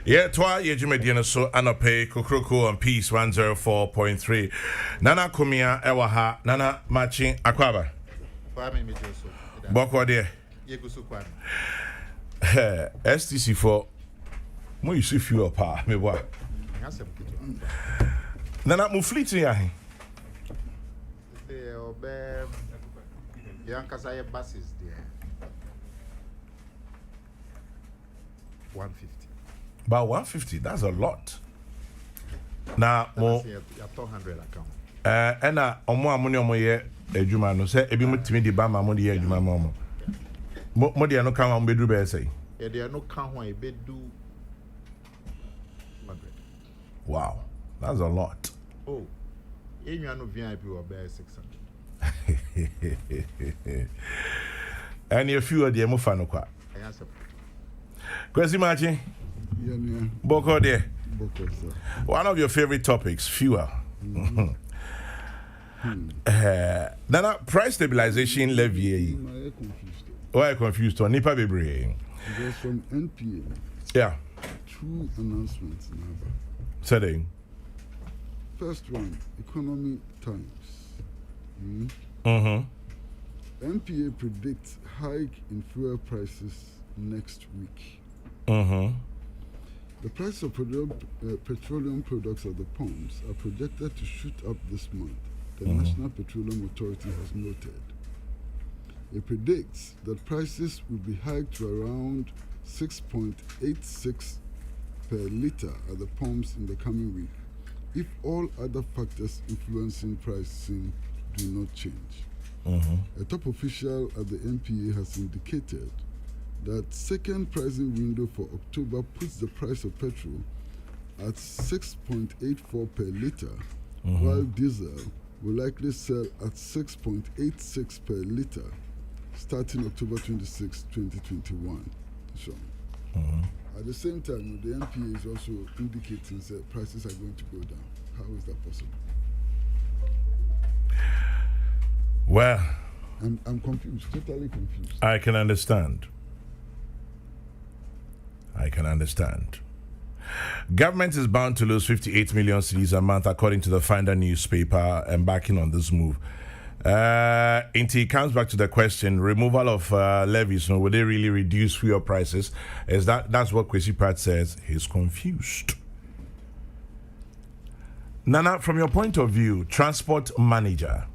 Yeah, twa yejumediano so anope Kokrokoo on Peace 104.3. Nana kumia ewaha nana matching akwaba. Boko de. STC4 mo yusu fuel pa me boa. Nana mu fleet ya he. Yankasa buses there. 150. About 150, that's a lot. Now, more 200 account. And omo amuni omo ye ejuma no say ebi mutimi di ba ma mo di ejuma mo. Mo di no kan wa mbedu be say. Yeah, there no kan wa e be do 100. Wow, that's a lot. Oh. Enya no VIP or be 600. And if you are the mo fa no kwa. Kwesi Machi. Yeah. Boko there. Boko, sir. One of your favorite topics, fuel. Nana, price stabilization levy. Why are you confused? On Nipa Bebre. Because from NPA. Yeah. 2 announcements now. Setting. First one, Economy Times. NPA predicts hike in fuel prices next week. The price of petroleum products at the pumps are projected to shoot up this month, the National Petroleum Authority has noted. It predicts that prices will be hiked to around 6.86 per litre at the pumps in the coming week, if all other factors influencing pricing do not change. A top official at the NPA has indicated that second pricing window for October puts the price of petrol at 6.84 per litre, while diesel will likely sell at 6.86 per litre starting October 26, 2021. So, at the same time, the NPA is also indicating that prices are going to go down. How is that possible? Well, I'm confused, totally confused. I can understand. Government is bound to lose 58 million cedis a month, according to the Finder newspaper, embarking on this move. It comes back to the question: removal of levies. Will they really reduce fuel prices? That's what Kwesi Pratt says. He's confused. Nana, from your point of view, transport manager,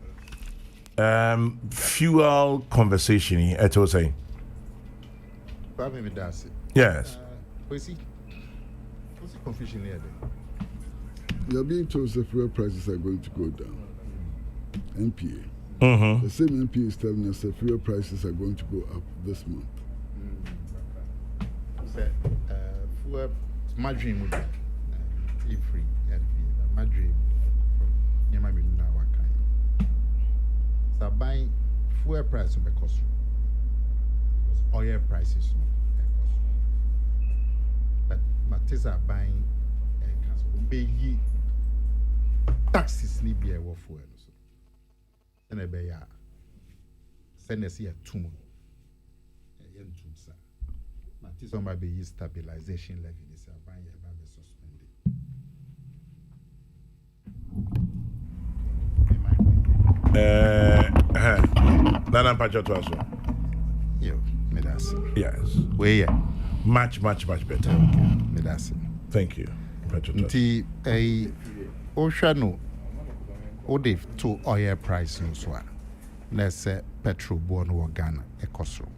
fuel conversation. Eto say. Yes. What's the confusion here then? You're being told the fuel prices are going to go down. NPA. The same NPA is telling us that fuel prices are going to go up this month. Fuel, my dream would be free. My dream. You might be doing that one kind. So buying fuel price will be cost. Oil prices. But Matis are buying pay taxes need be a war fuel. And a bay send us here 2 months. Matis on my be stabilization levy. This are buying a suspended. Nana Pacho to us. Yes. Where? Much better. Okay. Thank you. Nti Oshano Odif to oil price no so. Let's say petrol born or Ghana ekosro.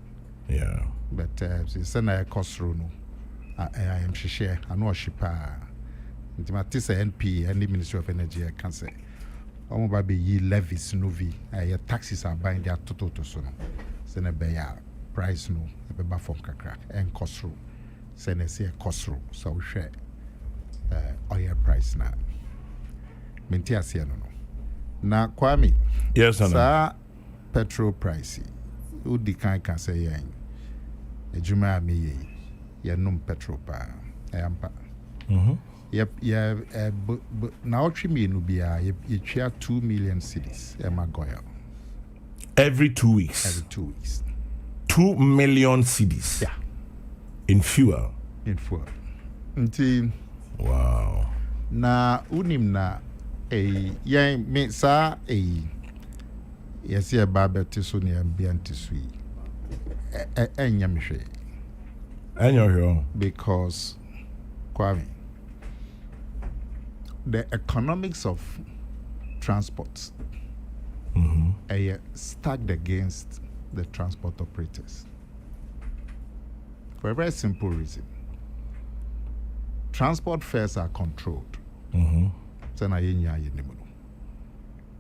Yeah. But since na ekosro no I am share I know shipa. Nti matisa NP and the Ministry of Energy can say omo ba be yi levies no vi taxes are buying their total to so no. Sene be ya price no ebe from kakra and kosro send us here kosro so we share oil price na menti asia no na Kwame. Yes, sa petrol price udi kan say yen ejuma me ye num petrol pa ampa na otwi me no bia ye twa 2 million cedis e magoya every 2 weeks. 2 million cedis. Yeah. in fuel. Wow. Na unim na yen me sa yes ye baba tiso ne ambianti sui enyam hwe Enyo because Kwame, the economics of transport stacked against the transport operators for a very simple reason. Transport fares are controlled.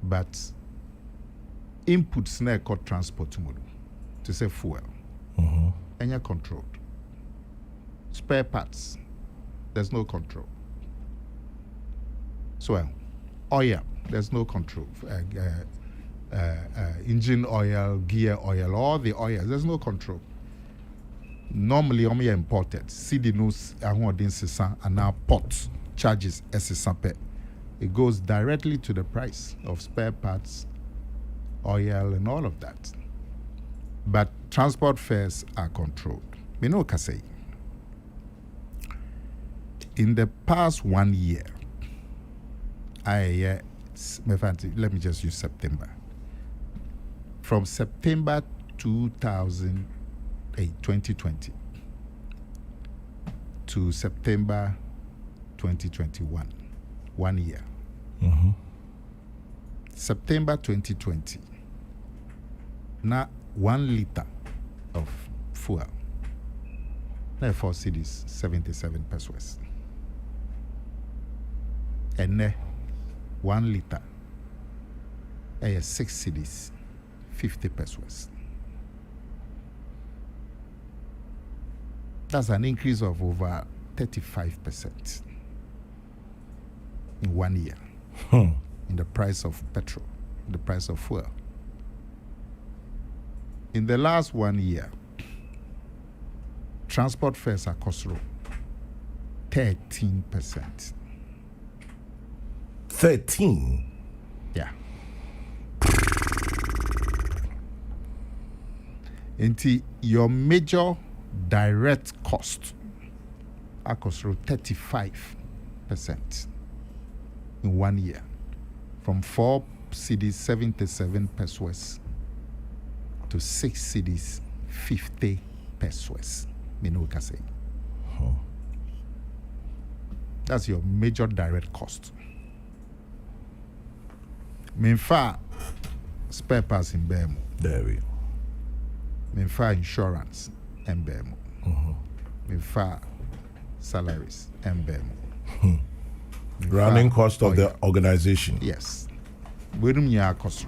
But inputs na called transport to say fuel, and you're controlled. Spare parts, there's no control. So oil, there's no control. Engine oil, gear oil, all the oils, there's no control. Normally, only imported. CD knows and now pot charges SSP. It goes directly to the price of spare parts, oil, and all of that. But transport fares are controlled. We know Kasei. In the past 1 year, let me just use September. From September 2020 to September 2021, 1 year. September 2020, now 1 liter of fuel, now 4 cedis, 77 pesos. And 1 liter, 6 cedis, 50 pesos. That's an increase of over 35% in 1 year in the price of petrol, the price of fuel. In the last 1 year, transport fares are cost 13%. 13? Yeah. And your major direct cost are cost 35% in 1 year, from 4 cedis 77 pesos to 6 cedis 50 pesos. That's your major direct cost. Minfa spare parts in Bemu. There we go. Minfa insurance in Bemu. Minfa salaries in Bemu. Running cost of the organization. Yes. Wedum ya cost.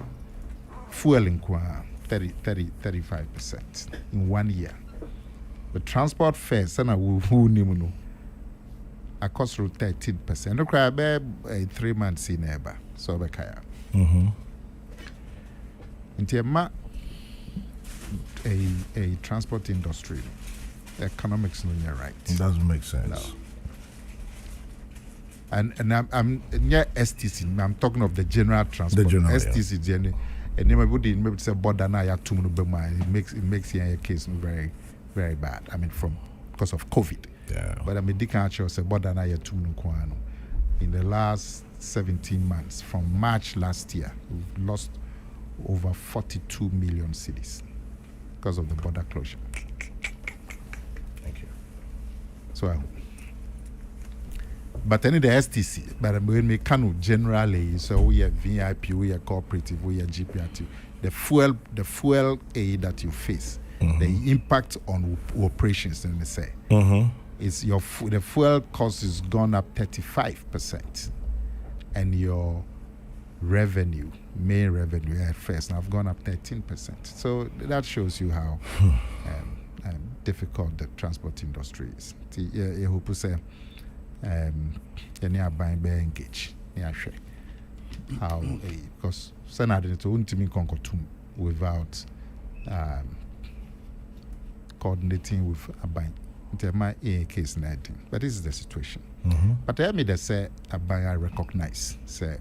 Fuel in 35% in 1 year. The transport fares and who nimuno a cost 13%. No cry be 3 months in eba. So be kaya. Intiama a transport industry, economics no right. It doesn't make sense. No. And I'm near STC. I'm talking of the general transport. The general, STC journey. And then maybe say border na ya tum no bema. It makes your case very very bad. I mean because of COVID. Yeah. But I mean they can't say border na ya tum no kwano. In the last 17 months, from March last year, we've lost over 42 million cities because of the border closure. Thank you. So, but then the STC, but when we can generally, so we are VIP, we are cooperative, we are GPRT. The fuel aid that you face, the impact on operations, let me say, is the fuel cost has gone up 35%. And your revenue, main revenue at first, have gone up 13%. So that shows you how difficult the transport industry is. You hope to say, buying by engage. How because Senate to ultimately without coordinating with a bank. My case 19, but this is the situation. But I mean, they say I recognize say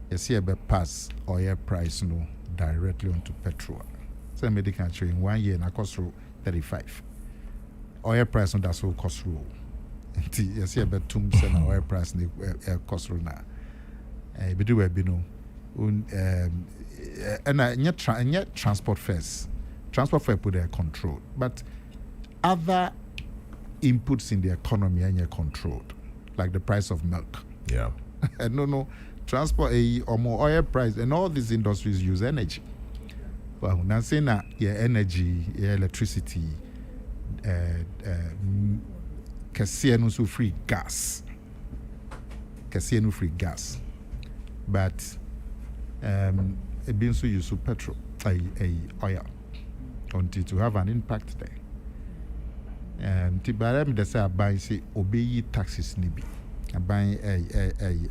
you see a pass oil price no directly onto petrol. So medical in 1 year na cost 35. oil price no that's all cost rule. Nti yes e be tum say na oil price na cost rule na. Be do we be no. And transport fares. Transport fare put their control, but other inputs in the economy are controlled, like the price of milk. Yeah. No, transport or more oil price, and all these industries use energy. Well, now saying that your energy, your electricity, Kasiano so free gas, but it being so use petrol, oil, until to have an impact there. Tibarem they say buy say obey taxes nibi. Buying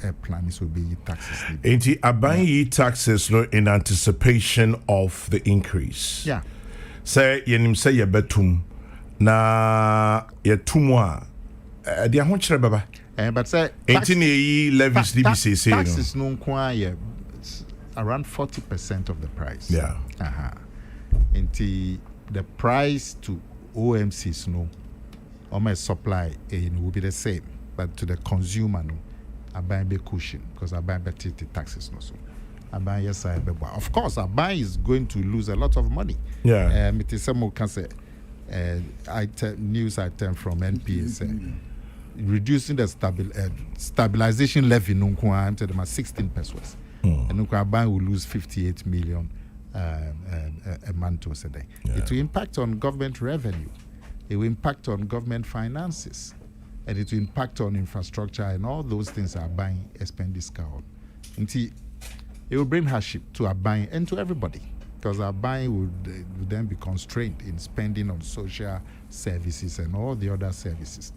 a plan is obey taxes nibi. Ain't he buying taxes no in anticipation of the increase? Yeah. Say yenim say ye betum na ye tumwa. Dia ho kire baba. But say ain't ni levies DBC say taxes no kwa around 40% of the price. Yeah. Until the price to OMCs no or my supply will be the same, but to the consumer no I buy a cushion because I buy better taxes no so I buy yes I buy. Of course I buy is going to lose a lot of money. Yeah. It is some can say news item from NPA say reducing the stabilization levy no kwa to them 16 pesos. And no buy will lose 58 million a month or so day. Yeah. It will impact on government revenue. It will impact on government finances. And it will impact on infrastructure and all those things are buying expenditure on. Until it will bring hardship to our buying and to everybody. Because our buying would then be constrained in spending on social services and all the other services.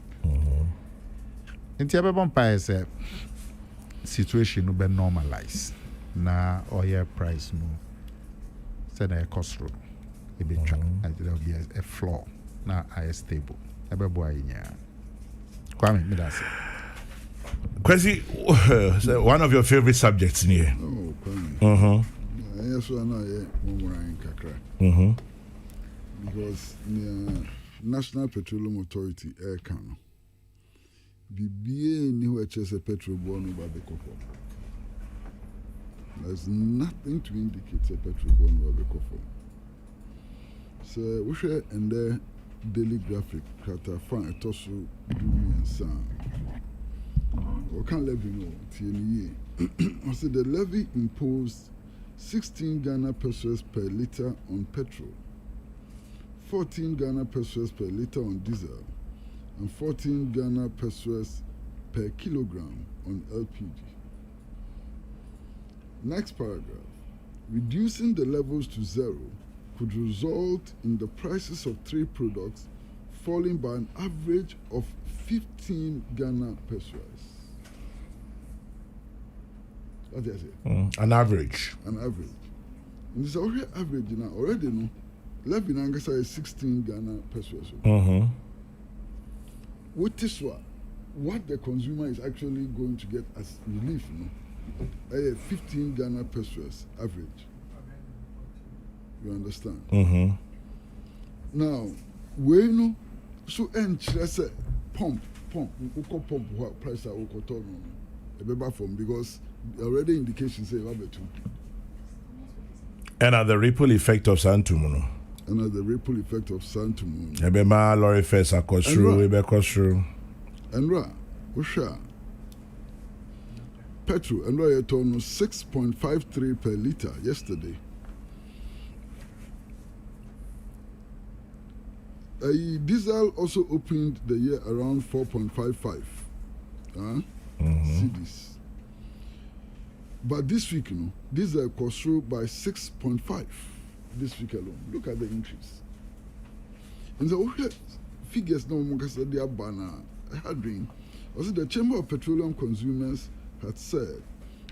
Until everyone is a situation will be normalized. Now oil price no said a cost road. It be and there will be a floor. Now I stable. Everybody Kwame, me that's it. Kwesi, one of your favorite subjects in here. Oh, Kwame. Yes, I know. Because the National Petroleum Authority Air Can BBA new HS petrol born over the Kokrokoo. There's nothing to indicate a petrol born over the Kokrokoo. So we share and the daily graphic kata fan a tosu do and sound. We can't let you know TNE. I said the levy imposed 16 Ghana pesos per liter on petrol, 14 Ghana pesos per liter on diesel, and 14 Ghana pesos per kilogram on LPG. Next paragraph. Reducing the levels to zero could result in the prices of three products falling by an average of 15 Ghana pesos. What is it? An average. An average. And this already average now. Already no. Levy Nangasa is 16 Ghana pesos. What is what the consumer is actually going to get as relief, you know? 15 Ghana pesos average. You understand? Now, we know so just pump what price I will a from because already indications say about two. And the ripple effect of Santumono. And the ripple effect of Santumono. Ebema lorry fares across through, And Usha. Petrol and Roy told 6.53 per liter yesterday. Diesel also opened the year around 4.55 cedis. But this week, you know, diesel cost through by 6.5 this week alone. Look at the increase. And the figures no more they are banner. I had dream. Also, the Chamber of Petroleum Consumers had said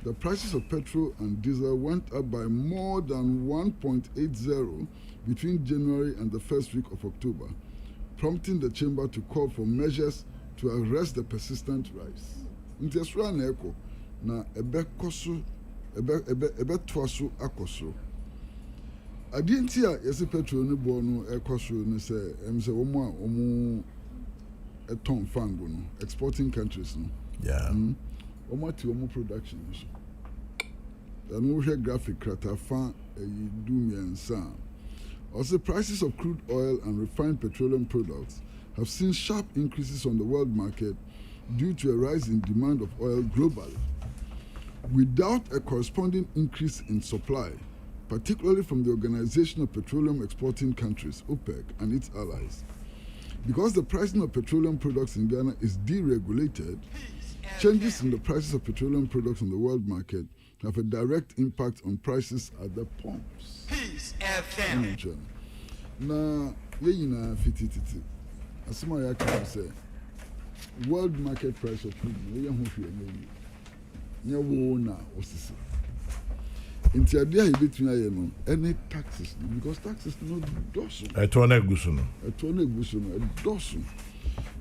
the prices of petrol and diesel went up by more than 1.80 between January and the first week of October, prompting the chamber to call for measures to arrest the persistent rise. Intesra na eko na ebe toaso akoso. I didn't see a petrol no bono a cost no say omo a ton fango no exporting countries no. Yeah. Omo ti omo production so. And we have graphic crata fan do me and sam. Also, prices of crude oil and refined petroleum products have seen sharp increases on the world market due to a rise in demand of oil globally, without a corresponding increase in supply, particularly from the Organization of Petroleum Exporting Countries, OPEC, and its allies. Because the pricing of petroleum products in Ghana is deregulated, changes in the prices of petroleum products on the world market have a direct impact on prices at the pumps. Peace FM. Now, yeyina fitititi. Asema ya kan say world market price of food no ye ho hwe na yi. Nye wo na osisi. Inti ade a yebetun aye no any taxes because taxes no doso. Eto na egusu no. Eto na egusu no doso.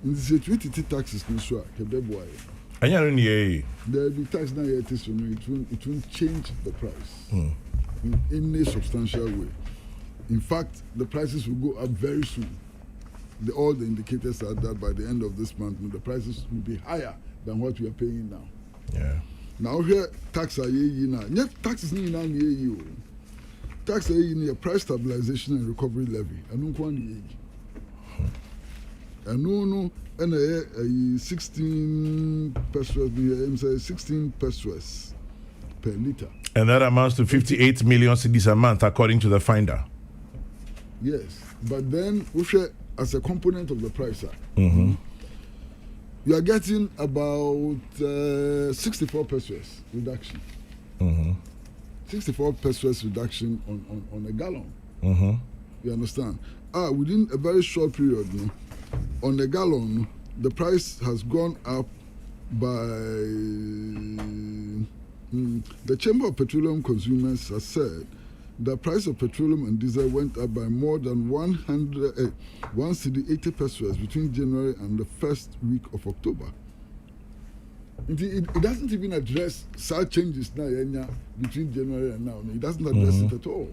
Inti se twititi taxes no so a kebebo aye. Anya no ye. There be tax now yet so it won't change the price in any substantial way. In fact, the prices will go up very soon. All the indicators are that by the end of this month, the prices will be higher than what we are paying now. Yeah. Now here tax are ye now. Yet taxes ni na ye. Tax are ye price stabilization and recovery levy. Anu kwa ni ye. Anu and 16 pesos, 16 pesos per liter. And that amounts to 58 million cedis a month, according to the finder. Yes, but then as a component of the price, you are getting about 64 pesos reduction. 64 pesos reduction on a gallon. You understand? Within a very short period, on a gallon, the price has gone up by the Chamber of Petroleum Consumers has said the price of petroleum and diesel went up by more than 180 pesos between January and the first week of October. It doesn't even address such changes now between January and now. It doesn't address it at all.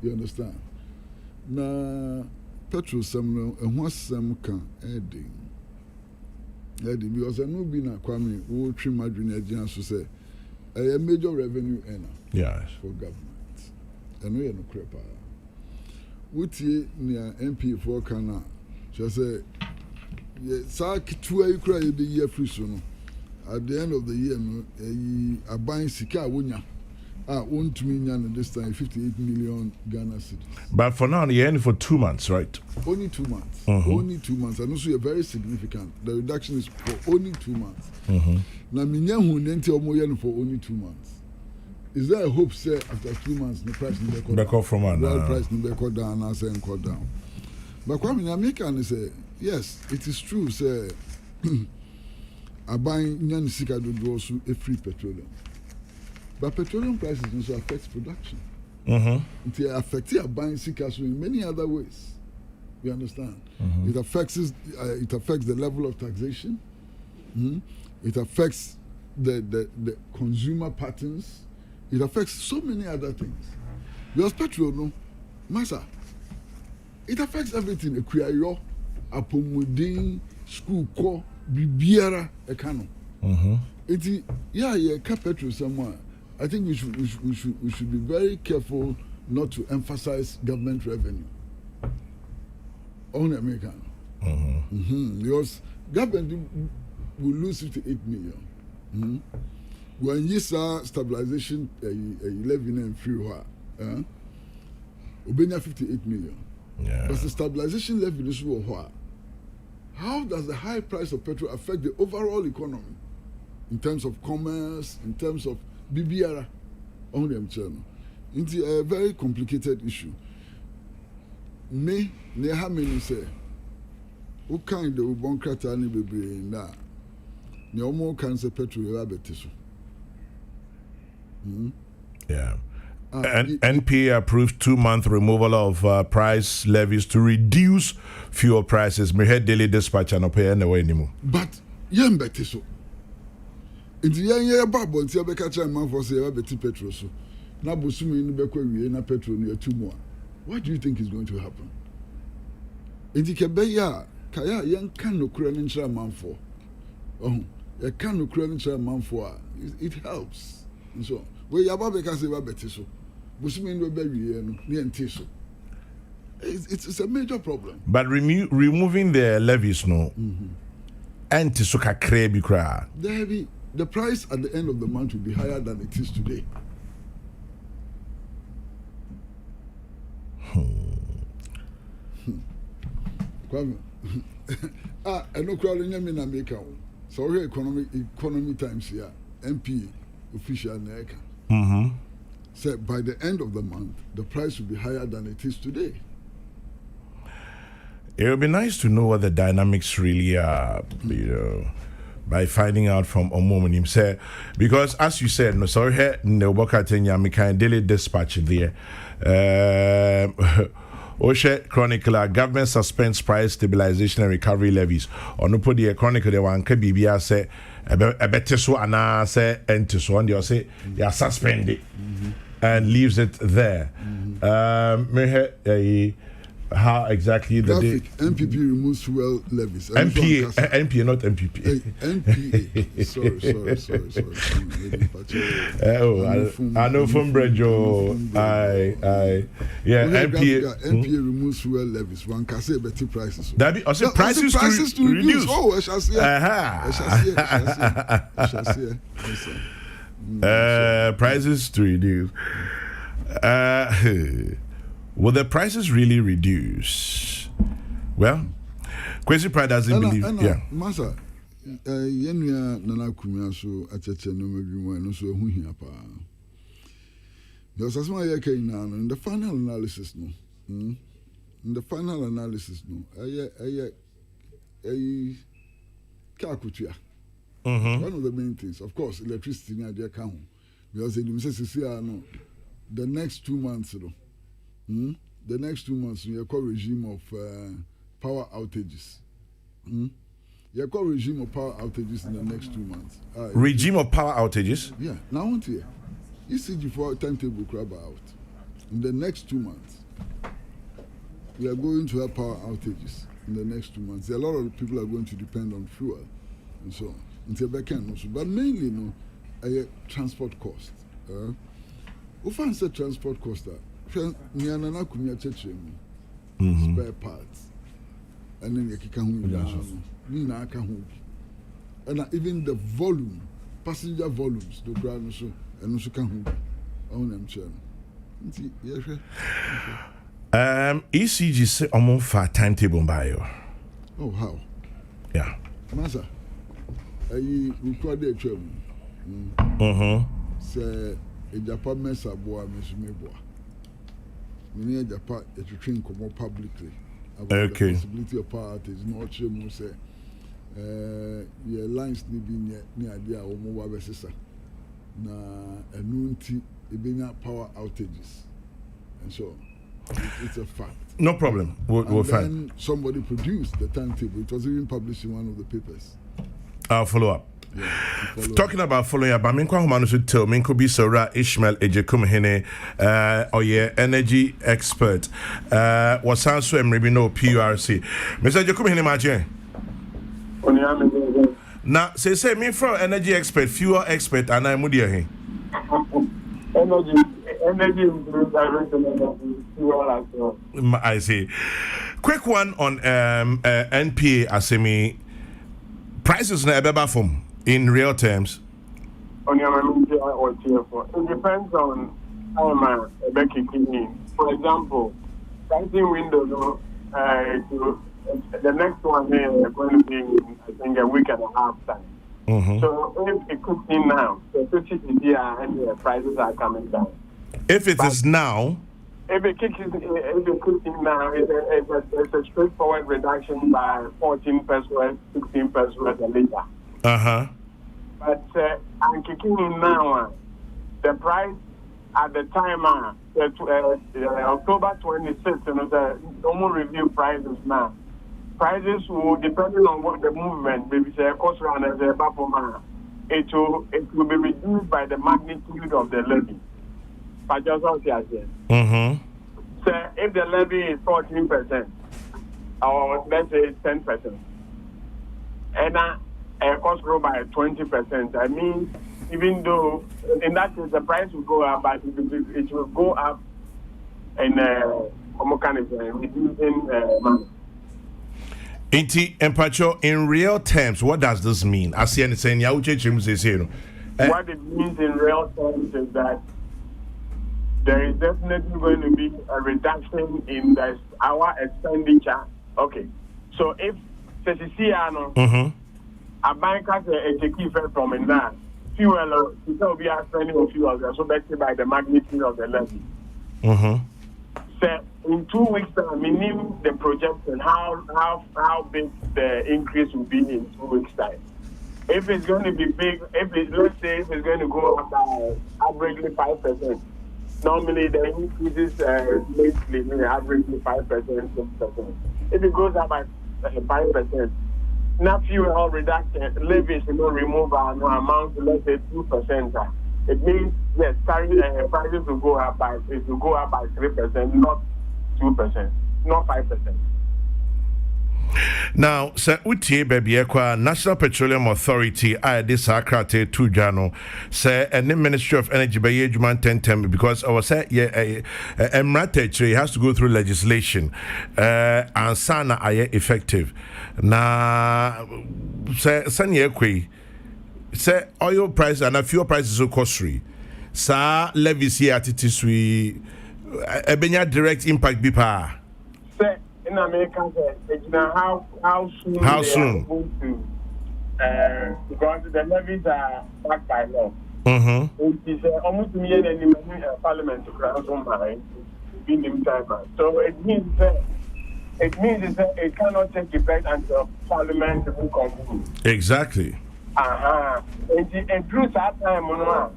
You understand? Now, petrol some and what some can adding because I know being a Kwame who trim Madrid agents to say a major revenue earner for government. I know you're no crepa. What ye near MP for Kana? She say, Sak 2 acre the year free soon. At the end of the year, a buying Sika Wunya. Won't to me this time 58 million Ghana cedis. But for now, you're in for 2 months, right? Only 2 months. Only 2 months. And also, you're very significant. The reduction is for only 2 months. Now, Minyahu Nenti Omoyan for only 2 months. Is there a hope, say, after 2 months, the price in the back off from the price in the court down and say court down? But Kwame American say, yes, it is true, say, I buy Nyan Sika do also a free petroleum. But petroleum prices also affects production. It affects buying Sika in many other ways. You understand? It affects the level of taxation. It affects the consumer patterns. It affects so many other things. Because petrol, no, massa, it affects everything. Ekuyayọ, apomudin, school core, bibiara, ekano. It petrol somewhere. I think we should be very careful not to emphasize government revenue on American. Because government will lose 58 million. When you saw stabilization 11 and free Ubenya 58 million. But the stabilization levy is what? How does the high price of petrol affect the overall economy in terms of commerce, in terms of BBR on them channel? It's a very complicated issue. Me, how many say, what kind of bonkrata ni bebre na? Ne omo cancer petrol rabetiso. Yeah. And NPA approved 2-month removal of price levies to reduce fuel prices. Me head daily dispatch and pay anyway anymore. But yen better so. In the yen babo until be catch a man for say beti petrol so. Na bosumi ni be kwa wie na petrol ni 2 more. what do you think is going to happen? Kaya young can no credential man for. Oh, you can no credential man for. It helps. And so, where Yababe can say better so. Busmin will bury and so. It's a major problem. But removing the levies, no. And to suka krebi kra. The price at the end of the month will be higher than it is today. Kwame, I know crowding them in America. So here economy times here, MP official America. Said by the end of the month, the price will be higher than it is today. It would be nice to know what the dynamics really are, by finding out from Omomonim. Say, because as you said, no, sorry, here, no, we can daily dispatch there. Oshe Chronicler, government suspends price stabilization and recovery levies. On the put Chronicle, the one can be say a better so and say and to so on. They say they are suspended and leaves it there. How exactly the day? MPP removes fuel levies. NPA, not MPP. NPA. Sorry. I know from Brejo. NPA removes fuel levies. One can say better prices. That be also prices to reduce. Oh, I shall see. I shall see. Prices to reduce. Will the prices really reduce? Well, Kwesi Pride doesn't believe. Yeah. Masa, yenya nana kumya so acheche no medwuma no so hu hia pa. Because as my yake in the final analysis no. In the final analysis no. Kakutua. One of the main things, of course, electricity na dey ka ho. Because the next 2 months no. The next 2 months, you call regime of power outages. You call regime of power outages in the next 2 months. Regime of power outages? Yeah. Now, I want to hear. ECG for timetable crab out. In the next 2 months, we are going to have power outages in the next 2 months. A lot of people are going to depend on fuel and so on. But mainly, transport cost. Who fancy transport cost? Spare parts, and then you can and even the volume, passenger volumes, the ground so and also can ECG say among for timetable by. Oh, how? Yeah. Masa, I record a travel. Say a Japan mesa boa, Miss Meboa. We need Japan to train more publicly about the possibility of power outage. Not sure more say your lines need be near idea or more wabesisa na anunti ebenya power outages, and so it's a fact. No problem. We'll find. Somebody produced the timetable. It was even published in one of the papers. I'll follow up. Yeah, talking about following up, I'm going to tell me could be Sora Ishmael Ejekumhene, or yeah, energy expert. What sounds so maybe no PURC. Mr. Ejekumhene Maje. Now, say me from energy expert, fuel expert, and I'm with you. Energy fuel as well. I see. Quick one on NPA Asemi prices na ebeba from. In real terms? It depends on how much a kicking in. For example, pricing window, the next one here is going to be, I think, a week and a half time. So if it kicks in now, the 50 and the prices are coming down. If it is now? If it kicks in now, it's a straightforward reduction by 14 pesos, 16 pesos a liter. But I'm kicking in now. The price at the time, October 26th, the normal review prices now. Prices will, depending on what the movement, maybe say cost run as a bapoma, it will be reduced by the magnitude of the levy. But just out here. So if the levy is 14%, or let's say 10%, and cost grow by 20%, I mean, even though in that case the price will go up, but it will go up in reducing money. Empacho, in real terms, what does this mean? I see anything. What it means in real terms is that there is definitely going to be a reduction in our expenditure. Okay, so if mm-hmm. a bank has a key effect from in that fuel, will be spending of fuel, so that's by the magnitude of the levy. Mm-hmm. So in 2 weeks time, meaning the projection, how big the increase will be in 2 weeks time. If it's going to be big, let's say if it's going to go up by averagely 5%, normally the increases lately averagely 5%, 6%. If it goes up by 5%, now fuel reduction levies remove amount to let's say 2%. It means yes, prices will go up by 3%, not 2%, not 5%. Now, sir, utie baby National Petroleum Authority, I this akrate to jano, say and the Ministry of Energy by Juman 10 because I was say emrate has to go through legislation and sana are effective. Na say sanya kwe say oil price and fuel prices so costly. Sa levies here at itiswi ebenya direct impact bipa. In America, how soon? How soon? Going to, because the levies are backed by law. Mm-hmm. It is almost immediately Parliament to grant some money in the time. So it means that it cannot take effect until Parliament will conclude. Exactly. And through that time,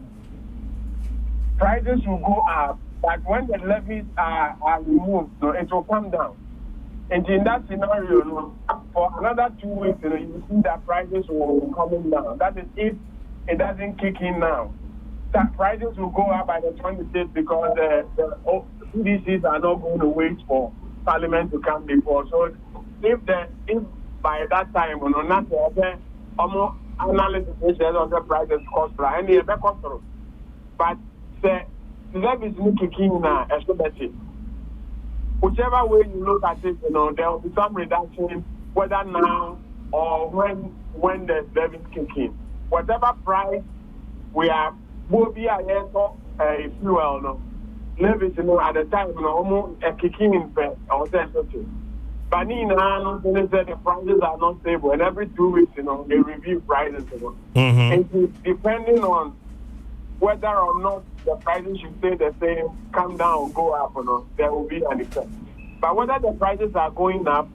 prices will go up, but when the levies are removed, it will come down. And in that scenario, for another 2 weeks, you see that prices will be coming down. That is if it doesn't kick in now. That prices will go up by the 26th because the CDCs are not going to wait for Parliament to come before. So if by that time, not the analysis of the prices cost, and the cost, but the levies will kick in now, especially. Whichever way you look at it, there will be some reduction, whether now or when the levies kick in. Whatever price we are, will be a fuel, levies, at the time, almost kicking in first, or something. But now, the prices are not stable, and every 2 weeks, they review prices, Mm-hmm. And depending on whether or not the prices should stay the same, come down or go up or not, there will be an effect. But whether the prices are going up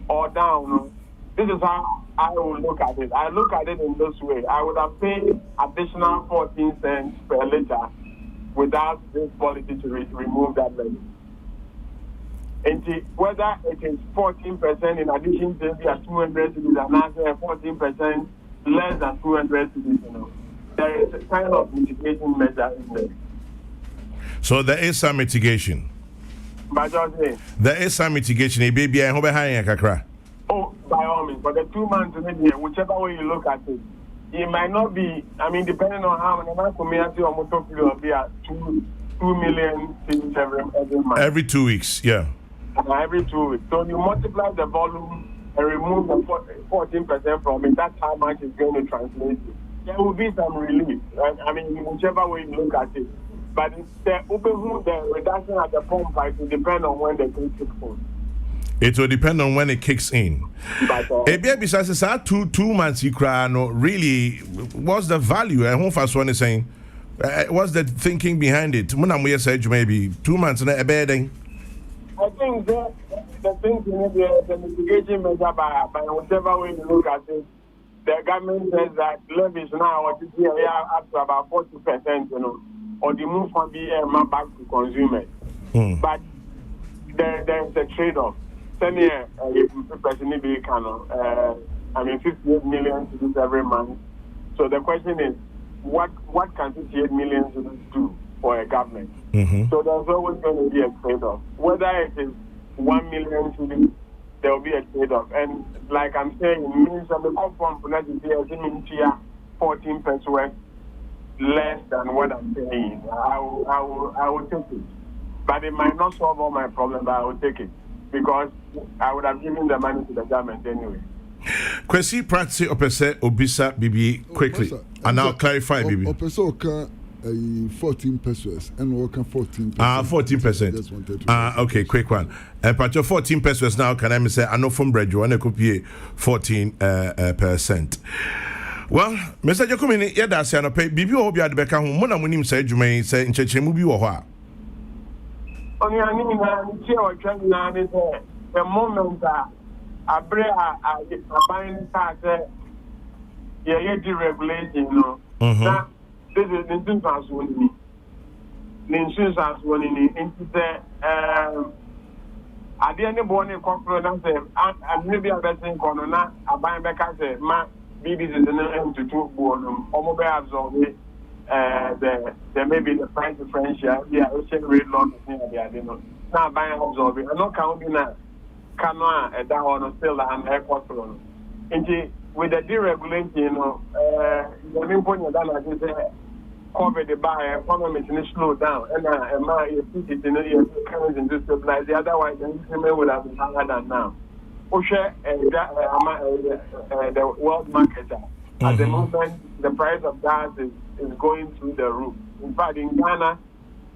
or down, this is how I will look at it. I look at it in this way. I would have paid additional 14 cents per liter without this policy to remove that levy. And whether it is 14% in addition to the 200 cities and now 14% less than 200 cities, there is a kind of mitigation measure in there. So there is some mitigation. But just saying. There is some mitigation. Baby, I hope I kakra. Oh, by all means. For the 2 months, whichever way you look at it, it might not be. I mean, depending on how many community or motor will be at 2 million things every month. Every 2 weeks, yeah. Every 2 weeks. So you multiply the volume and remove the 14% from it. That's how much it's going to translate to. There will be some relief, right? I mean, whichever way you look at it. But the reduction at the pump price will depend on when the thing kicks in. It will depend on when it kicks in. But besides two months, you cry. No, really, what's the value? And home first one is saying, what's the thinking behind it? Maybe 2 months and a bad thing. I think the thing the mitigation measure by whichever way you look at it. The government says that levies now are up to about 40%, or the move from BM back to consumers. But there's a trade-off. Send here, person I mean, 58 million citizens every month. So the question is, what can 58 million citizens do? for a government. Mm-hmm. So there's always going to be a trade-off. Whether it is 1 million cedis, there will be a trade-off. And like I'm saying, it means that the compound for next year 14 pesos less than what I'm saying. I will take it. But it might not solve all my problems, but I will take it. Because I would have given the money to the government anyway. Kwesi Pratsi Opese Obisa Bibi quickly. And I'll clarify, Bibi. Opese Oka 14 pesos and Oka 14%. 14%. Okay, quick one. But your 14 pesos now, can I say, I know from bread, you want to copy 14%. Well, Mr. Jacomini, yeah, that's an pay. Bibi will be at the back home. Mona Munim said, you may say, in Church movie or what? Only I need the moment that I buying tax, yeah, deregulation, you know. Now, this is the insurance one. The insurance one into the at the end of the morning, and maybe I better think on that. I buy back as a man, BB is an end to 2 bonum, or mobile absorb it. There may be the price differential, the ocean rate long, now buying absorb it. I'm not counting that. Canoa and that one still and air control. With the deregulation, you know, the main point of that is cover the buy economy to slow down, and my put it in the currency to stabilize. Otherwise, the instrument would have been higher than now. The world market at the moment, the price of gas is going through the roof. In fact, in Ghana,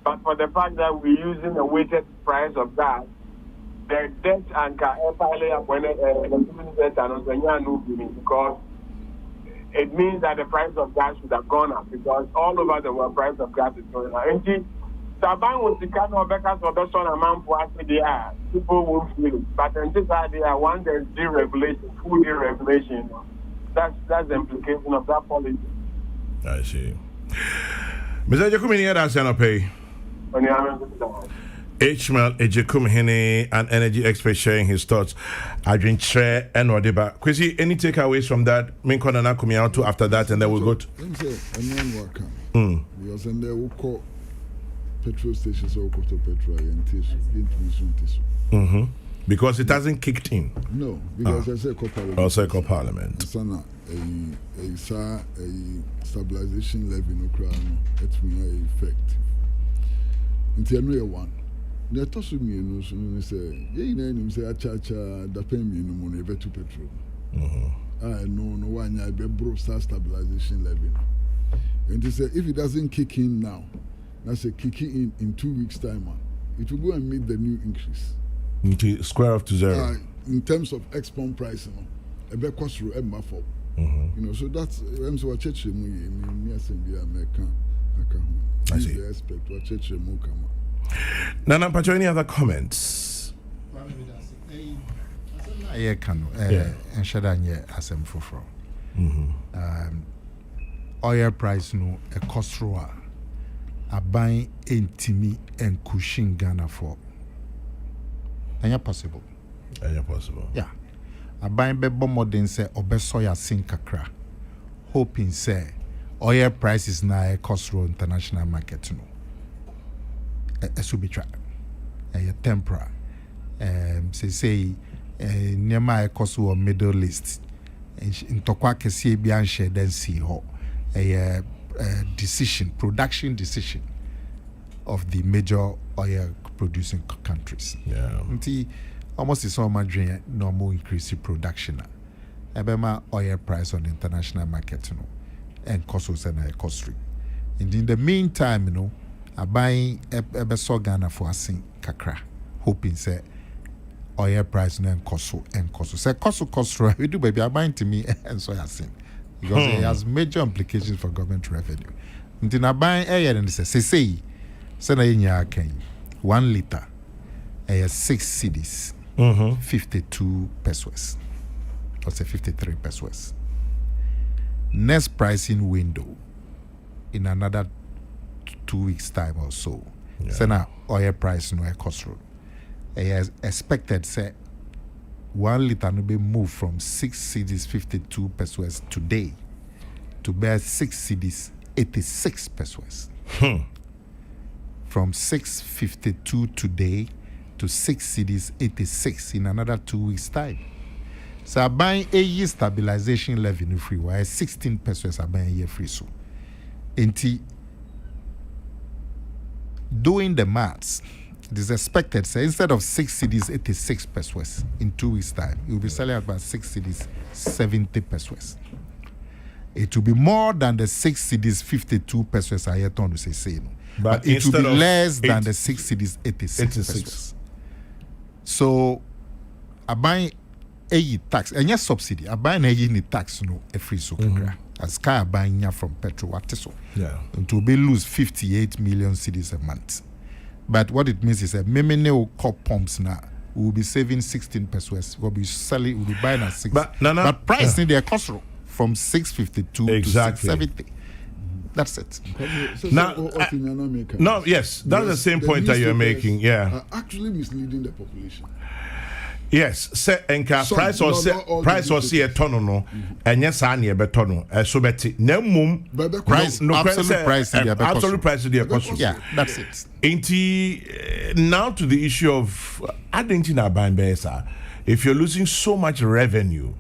but for the fact that we're using a weighted price of gas, the debt and because it means that the price of gas should have gone up because all over the world price of gas is going up. And Saban was the kind of because of the son amount for us people won't feel it. But in this idea, once there's deregulation, full deregulation, that's the implication of that policy. I see. Mr. Jacomini, that's an pay. Ishmael Ejekum Hene, an energy expert, sharing his thoughts. Adrian Tre and Odeba. Kwesi, any takeaways from that? Minkon and I coming out to after that, and then we'll go to. Because then they will call petrol stations or to petrol and because it hasn't kicked in. No, because I say co-parliament. Also co-parliament. Sana a stabilization levy no crown. It's me effect. Until no one. The toss of me, no, say, ye name say, Achacha, the payment no money, to petrol. I know no one, I be bro stabilization levy. And they say, if it doesn't kick in now, that's a kicking in 2 weeks' time, it will go and meet the new increase. Into square up to zero. In terms of export pricing, a bit cost through Emma for. You know, so that's I'm so church me American. I see. The aspect what church mu come. Nana Pacho, any other comments? I can and Shadanye asem for. Oil price no a cost roa. A buying intimi and cushion Ghana for. Anya possible. Yeah. A buying bebo modern say obesoya sinkakra. Hoping say oil prices now a cost row international market no. A subitra. A tempera. Say near a cost row Middle East. In Tokwa kesi bianche then see ho. A production decision of the major oil producing countries. Yeah. Almost is all Madrid normal increase in production. Ebema oil price on the international market, and costs and cost rate. And in the meantime, I buying ebeso Ghana for asing kakra, hoping say oil price and cost. Say cost we do baby I buying to me and so I sing. Because it has major implications for government revenue. Until I buy air and say, send a 1 liter, 6 cedis, 52 pesos, or say 53 pesos. Next pricing window in another 2 weeks' time or so. Send a oil price no cost road. Has expected say 1 liter will be moved from 6 cedis 52 pesos today to bear 6 cedis 86 pesos. from 6.52 today to 6 cedis 86 in another 2 weeks' time. So buying a year stabilization levy no free, while 16 pesos are buying a year free. So, doing the maths, it is expected, so instead of 6 cedis 86 pesos in 2 weeks' time, it will be selling at about 6 cedis 70 pesos. It will be more than the 6 cedis 52 pesos I had to say. But it will be less than the 6 cedis 86 pesos. So, I buy a tax, and yes, subsidy. I buy any tax, no, a free so. As car buying from petrol, what is so? Yeah. And to be lose 58 million cedis a month. But what it means is that many cop pumps now will be saving 16 pesos. We'll be selling, we'll be buying at 6. But price in their cost from 652 to 670. That's it. Yes, that's the same point that you're making. Yeah, are actually misleading the population. Yes, price was a ton and yes, I near betono. So betty, no mum price, absolute price in the yeah, that's it. Now to the issue of Argentina buying Besa. If you're losing so much revenue,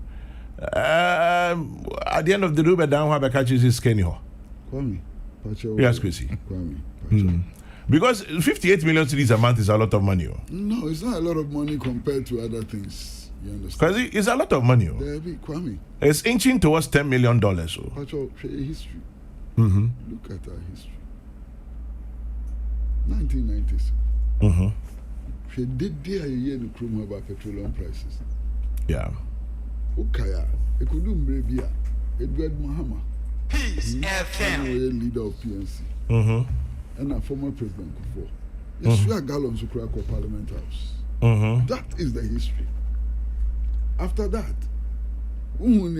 at the end of the day, down how catches is Kenny. Kwame, yes, Chrissy. Kwame, because 58 million cedis a month is a lot of money. No, it's not a lot of money compared to other things. You understand? Because it's a lot of money. Kwame. It's inching towards $10 million. History. Look at our history. 1990s. She did there a year in Chrome about petroleum prices. Yeah. Ukaya, it could do Mrebia, Edward Mahama. Peace FM. Leader of PNC. And a former president before. Yes, we are gallons who crack Parliament House. That is the history. After that, with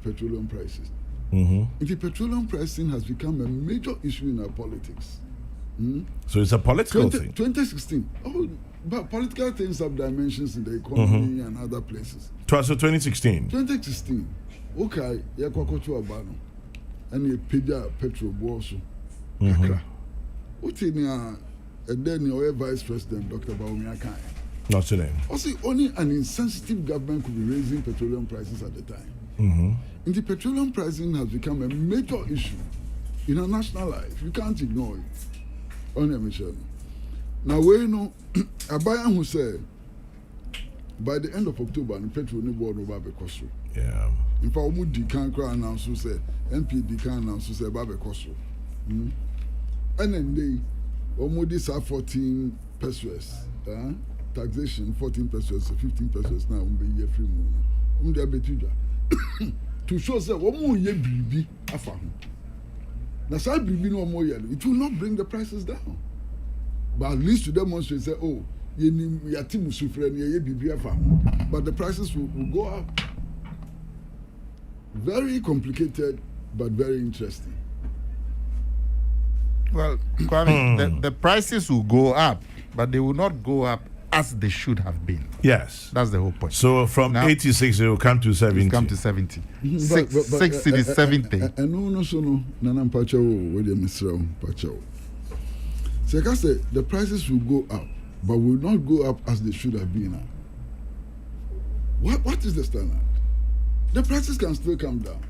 petroleum prices. The petroleum pricing has become a major issue in our politics. So it's a political thing. 2016. Oh, but political things have dimensions in the economy and other places. So 2016. 2016. Okay, ya kwakotu abano. And you pay petrol bosso. What in and then your vice president, Dr. Baumia Kai. Not today. Also, only an insensitive government could be raising petroleum prices at the time. And the petroleum pricing has become a major issue in our national life. You can't ignore it. On a mission. Now, we know, Abayan who said, by the end of October, the petrol will board over Bekoso. Yeah. In fact, Omudi can cry announce who said, MPD can announce who said, Babe Koso. And then they, Omudi saw 14 pesos. Taxation, 14 pesos, 15 pesos now, be year free moon. To show that one more year BB, Afahun. Now, say BB no more yellow. It will not bring the prices down. But at least to demonstrate, say, oh, but the prices will go up. Very complicated, but very interesting. Well, Kwame, the prices will go up, but they will not go up as they should have been. Yes. That's the whole point. So from now, 86, it will come to 70. It will come to 70. 60 is 70. No, Nanam Pacho, William Mr. Pacho. So I can say the prices will go up, but will not go up as they should have been. What is the standard? The prices can still come down.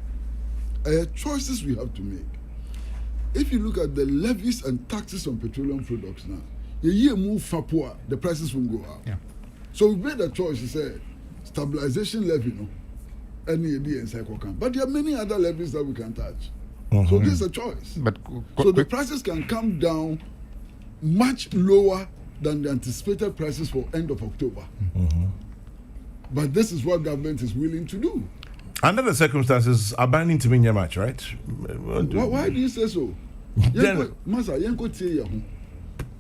Choices we have to make. If you look at the levies and taxes on petroleum products now, a year move Fapua, the prices will go up. Yeah. So we made a choice to say stabilization levy, no, any idea in cycle can. But there are many other levies that we can touch. So this is a choice. But so the prices can come down much lower than the anticipated prices for end of October. But this is what government is willing to do. Under the circumstances, abandoning to me much, right? Why do you say so? Masa, yanko tie ya hu.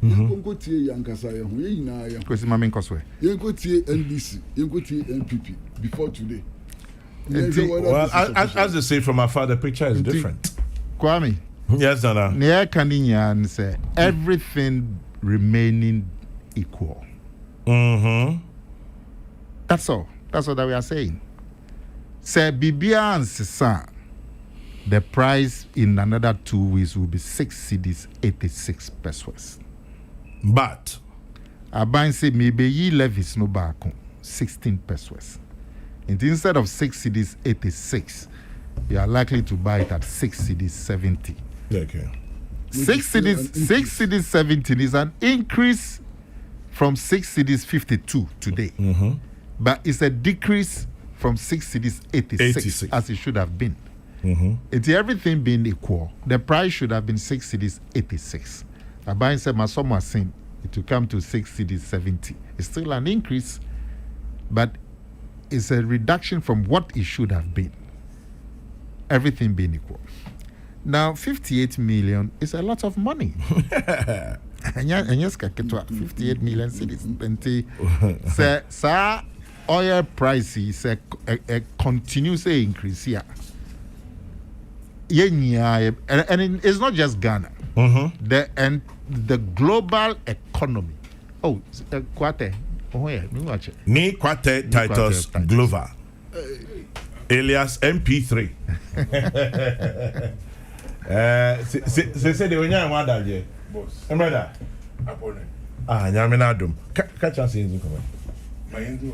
Yanko tie yankasa ya hu. Ye nyina ya. Kwesi mame nkoswe. Yanko tie NDC, yanko tie NPP before today. Well, as they say from afar, the picture is different. Kwame. Yes, Nana. Near Kaniyan say everything remaining equal. That's all. That's all that we are saying. Say Bibian Sisa. the price in another 2 weeks will be 6 cedis 86 pesos. But Aban say maybe ye levies no back 16 pesos. And instead of 6 cedis 86, you are likely to buy it at 6 cedis 70. okay. 6 cedis 70 is an increase from 6 cedis 52 today. But it's a decrease from 6 cedis 86 as it should have been. It's everything being equal. The price should have been 6 cedis 86. Aban said my son was saying it will come to 6 cedis 70. It's still an increase, but it's a reduction from what it should have been. Everything being equal. Now 58 million is a lot of money. And yes, 58 million cedis 20. So oil prices a continuous increase here. And it's not just Ghana. The global economy. Oh, Kwate. Oh yeah, me watch it. Ni Kwate Titus Glover. Alias MP3. Se de onya wa da je. Boss. Emreda. Apone. Ah, nyame na dum. Ka chance yin come. My hindu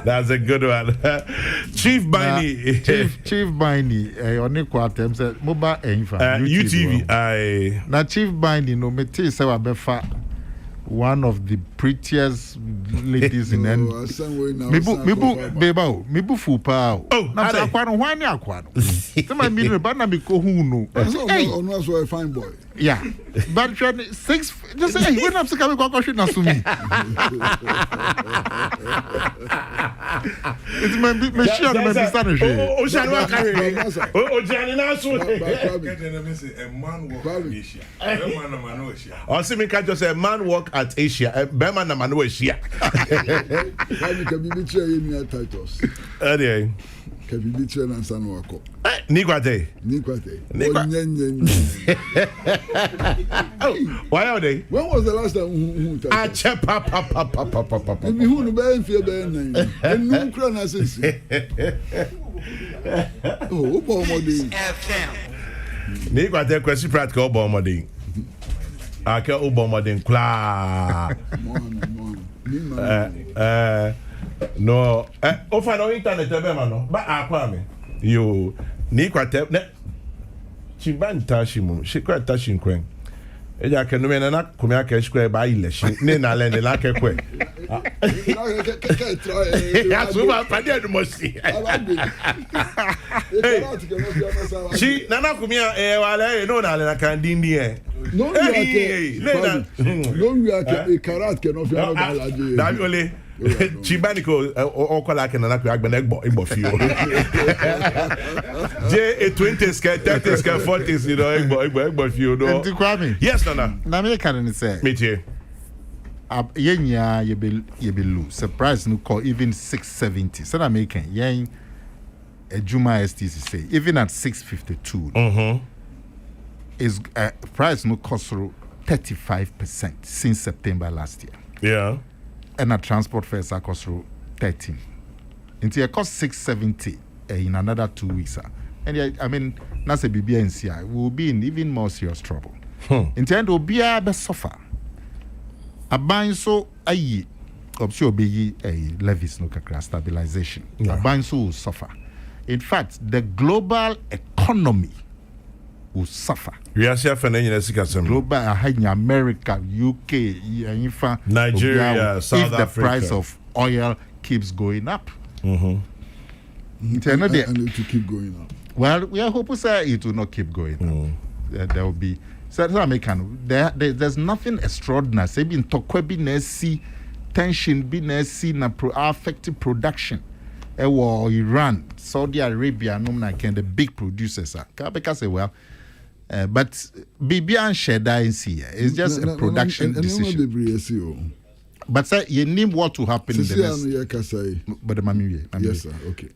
That's a good one. Chief Baini. Chief Baini, oni kwatem say mobile enfa. UTV. Na Chief Baini no me tell say wa befa one of the prettiest ladies in N. Mibu fupa. Oh, na say akwano hwani akwano. Say my mean ba na me ko hu no. Hey, on was a fine boy. Yeah. But 6 just say hey, when I'm sick of go shoot na sumi. It's my sure my business. Oh, Shanwa carry. Oh, Jani na so. A man walk at Asia. A man na man Asia. Oh, see me can just say a man walk at Asia. Be man na man Asia. Can be chair in your titles. Ade. Can be chair and san wako. Ni kwate. Oh, why are they? When was the last time who Papa. me who no be fear be nine. And no kra na sense. Oh, Bomodi. FM. Ni kwate kwesi practical Bomodi. Ake Bomodi kla. No, ofa no internet be ma no. Ba akwa me. Yo, ni kwate ne Chibanta shimu, she kwata shinkwen. Eja ke no me na kumi aka shikwe ba election. Ne na le ne la ke kwe. Ya suba padi edumosi. She nana kumi wale no na le na kan dindi e. No we are karat ke no fi na la je. Da ole Chibaniko okola ke nana ku agbena egbo fi o. J 20 scale 30 scale 40 you know egbo fi o no. Yes nana. Na me can say. Metie. Yenya yebelu surprise no call even 670. So na make yen Ejuma STC say even at 652. Is price no cost 35% since September last year. Yeah. And a transport fares are cost 13. Until it cost 670 in another 2 weeks. And I mean, that's a BBNCI. We will be in even more serious trouble. In the end, will be a suffer. A buying so a obviously a levies no kakra stabilization. A buying so will suffer. In fact, the global economy will suffer. We are seeing global America, UK, Nigeria, South Africa. If the price of oil keeps going up. And it will keep going up. Well, we are hoping that it will not keep going up. There will be there's nothing extraordinary. Say in Tokwebi Nesi tension be Nesi na affecting production. Iran, Saudi Arabia, the big producers are because well. But Bibian Sheda is just a production decision. But say you name what will happen in the next. But yes, sir. Okay.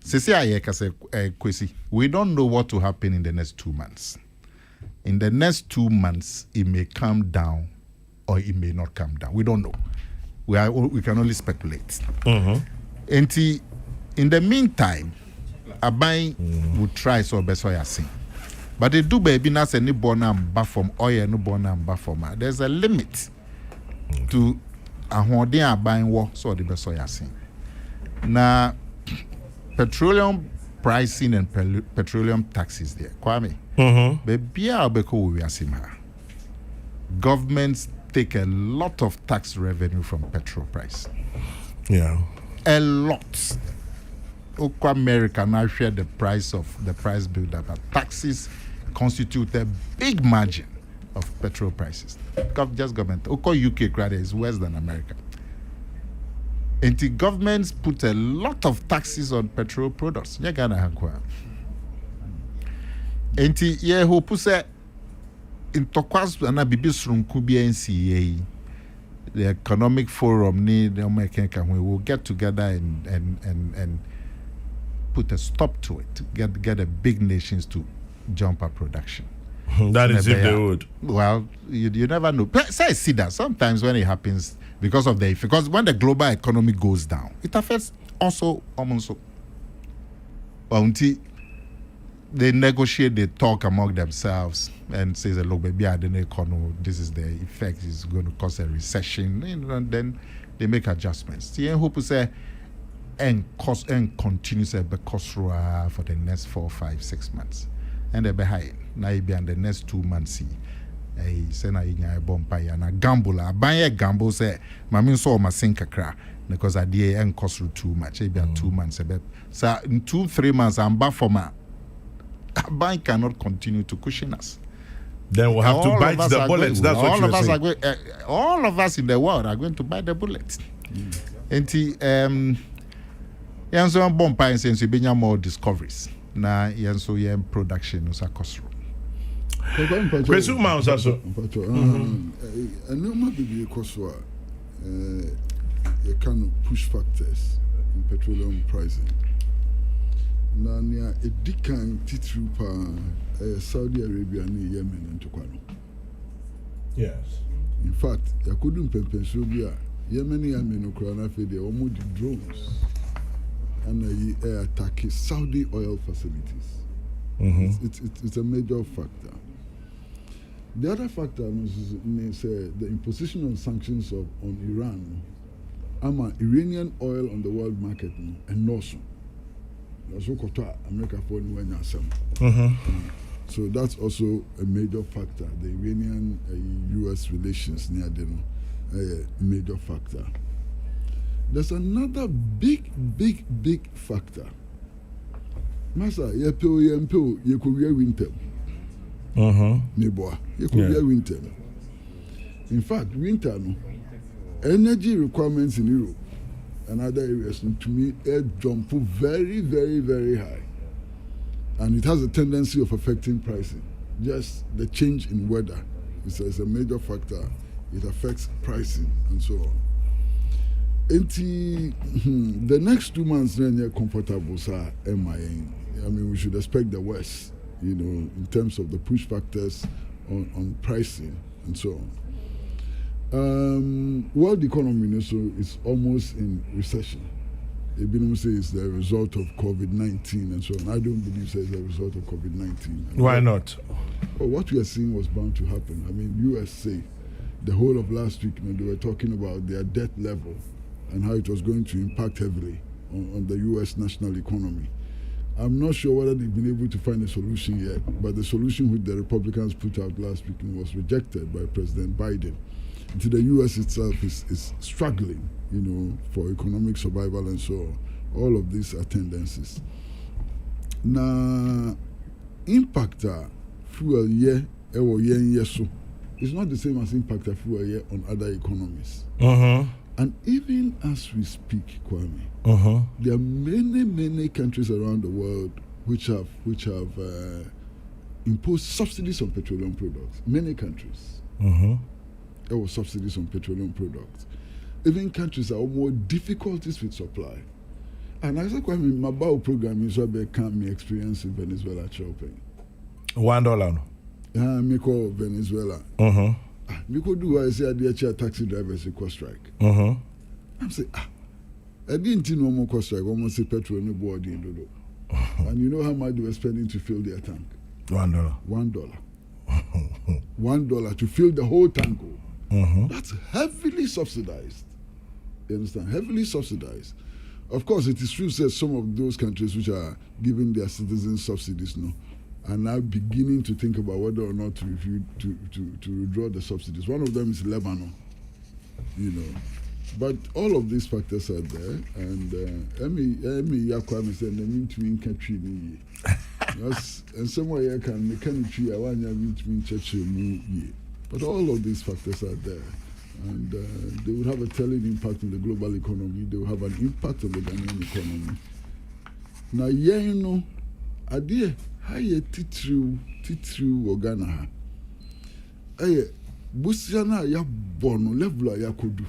Kwesi, we don't know what will happen in the next 2 months. In the next 2 months, it may come down or it may not come down. We don't know. We can only speculate. In the meantime, a buying would try so best way I see. But they do baby now say ni born and back from oil no born and back from. There's a limit to a holding a buying war so the best way I see. Now petroleum pricing and petroleum taxes there. Kwame. Baby I'll be cool we are seeing. Governments take a lot of tax revenue from petrol price. Yeah. A lot. Oko America now share the price build-up. Taxes constitute a big margin of petrol prices. Just government. Oko UK credit is worse than America. And the governments put a lot of taxes on petrol products. And the hope say in Tokwas and Abibisrum Kubia NCA, the economic forum need we will get together and put a stop to it. Get the big nations to jump up production. That is if they would. Well, you never know. Say see that sometimes when it happens because when the global economy goes down, it affects also almost until they negotiate, they talk among themselves and say, look, baby, I don't know, this is the effect, it's going to cause a recession, and then they make adjustments. The hope say and continue to be cost for the next 4, 5, 6 months. And they be high. Now be in the next 2 months. I say na inya bompa na gamble. I buy a gamble say mami so ma sink kakra because I dey and cost too much. Maybe 2 months. So in 2-3 months I'm back for my bank cannot continue to cushion us. Then we'll have to bite the bullets. That's what you're saying. All of us in the world are going to bite the bullets. And yanso bompa and sense be more discoveries. Na yanso yen production is a cost. Presume mouse also. And no matter the cost you can push factors in petroleum pricing. Na nia edikan titru pa Saudi Arabia ni Yemen and Tokwano. Yes. In fact, ya couldn't pension be Yemen and Ukraine for the almost drones and attack Saudi oil facilities. It's a major factor. The other factor is the imposition of sanctions on Iran. Iranian oil on the world market and also. America for so that's also a major factor. The Iranian-US relations near them a major factor. There's another big factor. Masa ye Korea winter. Neboa ye Korea winter. In fact, winter no energy requirements in Europe and other areas to me jump very, very, very high. And it has a tendency of affecting pricing. Just the change in weather is a major factor. It affects pricing and so on. The next 2 months then you're comfortable, sir. I mean, we should expect the worst, in terms of the push factors on pricing and so on. World economy is almost in recession. Ibn say it's the result of COVID-19 and so on. I don't believe it's a result of COVID-19. Why not? What we are seeing was bound to happen. I mean, USA, the whole of last week, they were talking about their debt level and how it was going to impact heavily on the US national economy. I'm not sure whether they've been able to find a solution yet, but the solution which the Republicans put out last week was rejected by President Biden. The US itself is struggling, for economic survival and so on. All of these are tendencies. Now, impact fuel so it's not the same as impact fuel on other economies. And even as we speak, Kwame, there are many countries around the world which have imposed subsidies on petroleum products. Many countries. There were subsidies on petroleum products. Even countries that have more difficulties with supply. And I said, my bio program is what became my experience in Venezuela shopping. $1. Me call Venezuela. Me could do I say I did taxi drivers a strike. I'm saying, I didn't know more cost strike. Almost say petrol no board in the And you know how much they were spending to fill their tank? $1. $1. $1 to fill the whole tank. That's heavily subsidized. You understand? Heavily subsidized. Of course, it is true that some of those countries which are giving their citizens subsidies now are now beginning to think about whether or not to withdraw the subsidies. One of them is Lebanon, you know. But all of these factors are there, and Yakwame said, "I mean to mean country." Yes, and somewhere you can make country. I want you to mean church. But all of these factors are there, and they will have a telling impact on the global economy. They will have an impact on the Ghanaian economy. Now, you know, idea how you titru Ghana ha. Aye, busiana ya bono level ya kodu.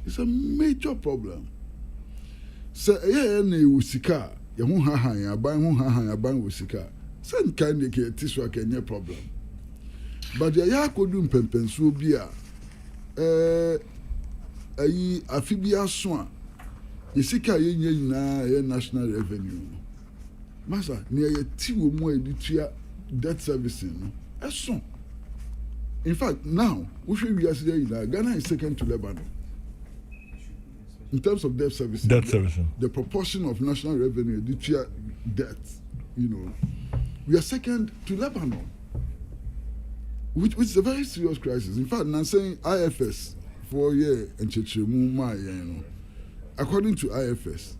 It's a major problem. So, na usika ya hu ha ya ban hu ha ya ban usika. Sen kind of tisu akenye problem. But ya kodu mpempenso bi a ayi afibia so a yesika yenye nyina ya national revenue. Masa ni ya ti wo mu editua debt servicing no. Eso. In fact, now we should be asking Ghana is second to Lebanon. In terms of debt servicing, the proportion of national revenue due to debt, you know, we are second to Lebanon, which is a very serious crisis. In fact, I'm saying IFS 4 year and you know, according to IFS,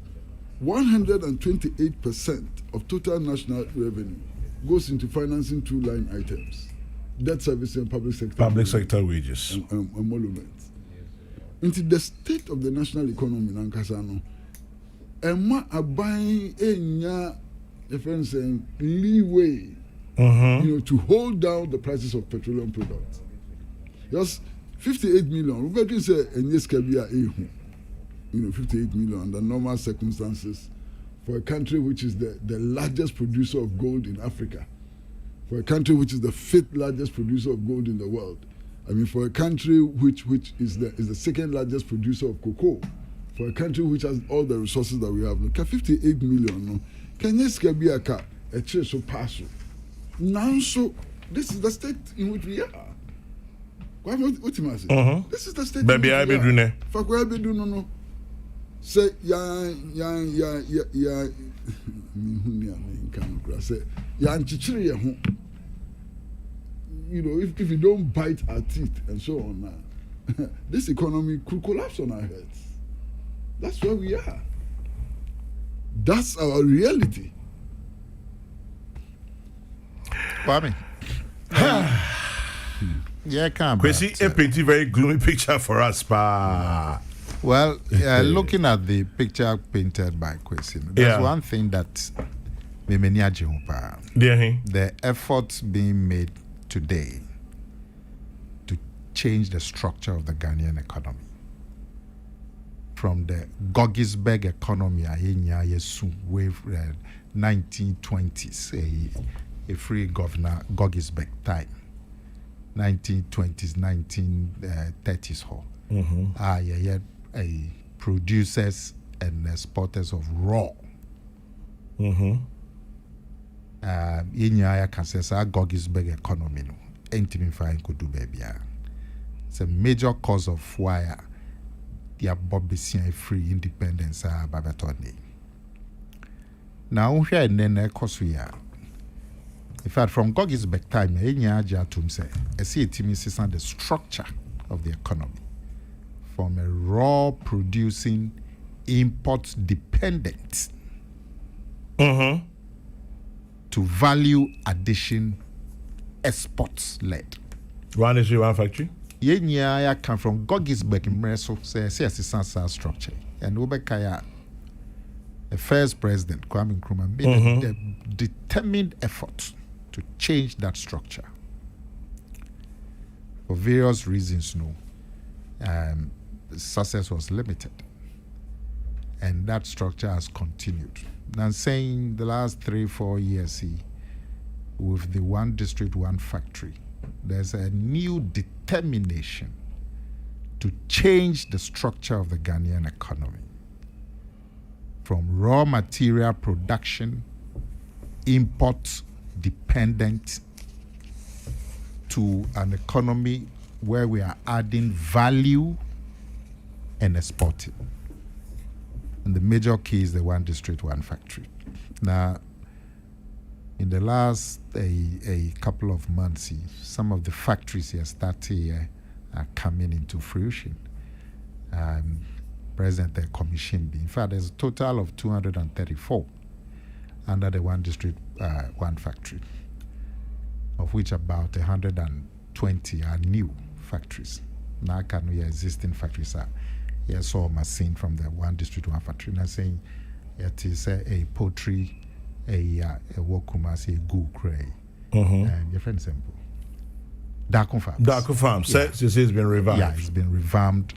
128% of total national revenue goes into financing 2 line items: debt servicing and public sector wages and emoluments. Into the state of the national economy in Ankasano, Emma buying a friend saying leeway, you know, to hold down the prices of petroleum products. Just 58 million. We can say and yes, can be you know, 58 million under normal circumstances for a country which is the largest producer of gold in Africa, for a country which is the 5th largest producer of gold in the world. I mean, for a country which is the second largest producer of cocoa, for a country which has all the resources that we have, 58 million. No, can you be a church so pass? Now, so this is the state in which we are. What you must say? This is the state. Baby, I be doing it. Fakwa be do no. Say ya. Me hunia me kan kura. Say ya nchichiri ye ho. You know, if you don't bite our teeth and so on, this economy could collapse on our heads. That's where we are. That's our reality. Kwame. Yeah, can't. Kwesi, a painting very gloomy picture for us, pa. Well, looking at the picture painted by Kwesi, there's one thing that the efforts being made today to change the structure of the Ghanaian economy from the Goggisberg economy with 1920s, a free governor Goggisberg time, 1920s, 1930s, producers and exporters of raw. I can say Goggisberg economy no entimi fine could do baby. It's a major cause of why the Bobbisian free independence are Babatoni. Now here and then course we are. In fact, from Goggisberg time, I see it is the structure of the economy from a raw producing import dependent to value addition exports led. One issue, one factory? I come from Goggisberg in Mreso, say assistance structure. And Ubekaya, the first president, Kwame Nkrumah, made a determined effort to change that structure. For various reasons, the success was limited. And that structure has continued. Now, saying the last 3-4 years, with the one district, one factory, there's a new determination to change the structure of the Ghanaian economy from raw material production import dependent to an economy where we are adding value and exporting. And the major key is the one district, one factory. Now, in the last a couple of months, some of the factories here started are coming into fruition. President commissioned. In fact, there's a total of 234 under the one district, one factory, of which about 120 are new factories. Now, can we existing factories are saw machine from the one district, one factory. Now saying it is a poultry, a wokumas, a goo cray. Your friend simple. Darko Farm. Since it's been revamped. Yeah, it's been revamped.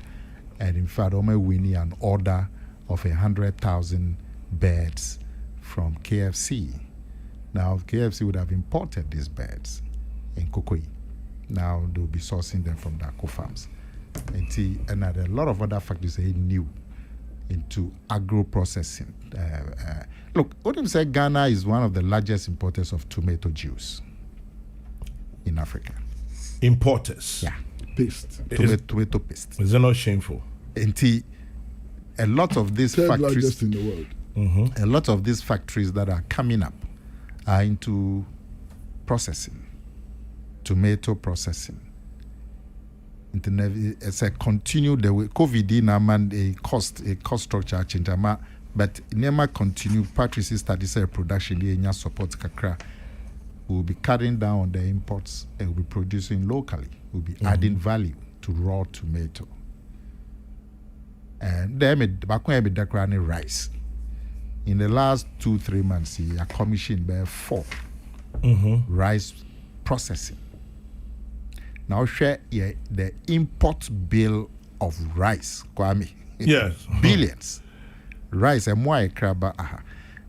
And in fact, we're winning an order of 100,000 birds from KFC. Now, KFC would have imported these birds in Kokrokoo. Now they'll be sourcing them from Darko Farms. And a lot of other factories are new into agro processing. Look, what I'm saying, Ghana is one of the largest importers of tomato juice in Africa. Importers? Yeah. Paste. Tomato paste. Is it not shameful? And a lot of these Third factories, largest in the world. a lot of these factories that are coming up are into processing, tomato processing. It's a continued the way COVID man a cost structure change, but never continue. Patrice study say production here support kakra. We'll be cutting down on the imports and we'll be producing locally. We'll be adding value to raw tomato. And then back when I be rice. In the last 2-3 months, I commissioned by 4 rice processing. Now share the import bill of rice, Kwame. Yes. Billions. Rice and more crab.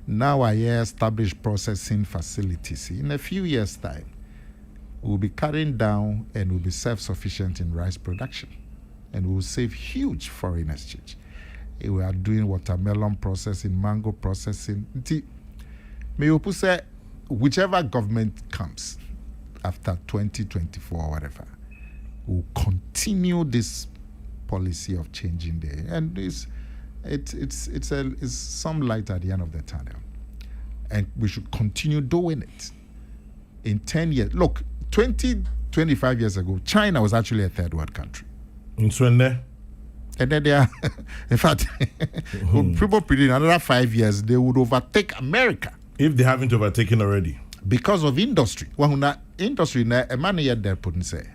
Now I establish processing facilities. In a few years' time, we'll be cutting down and we'll be self-sufficient in rice production. And we'll save huge foreign exchange. We are doing watermelon processing, mango processing. May you say, whichever government comes after 2024 or whatever, will continue this policy of changing the and it's some light at the end of the tunnel, and we should continue doing it. In 10 years, look, 25 years ago, China was actually a third world country. And then they are, in fact, people predict in another 5 years they would overtake America. If they haven't overtaken already. Because of industry. Well, industry, a man yet there put say,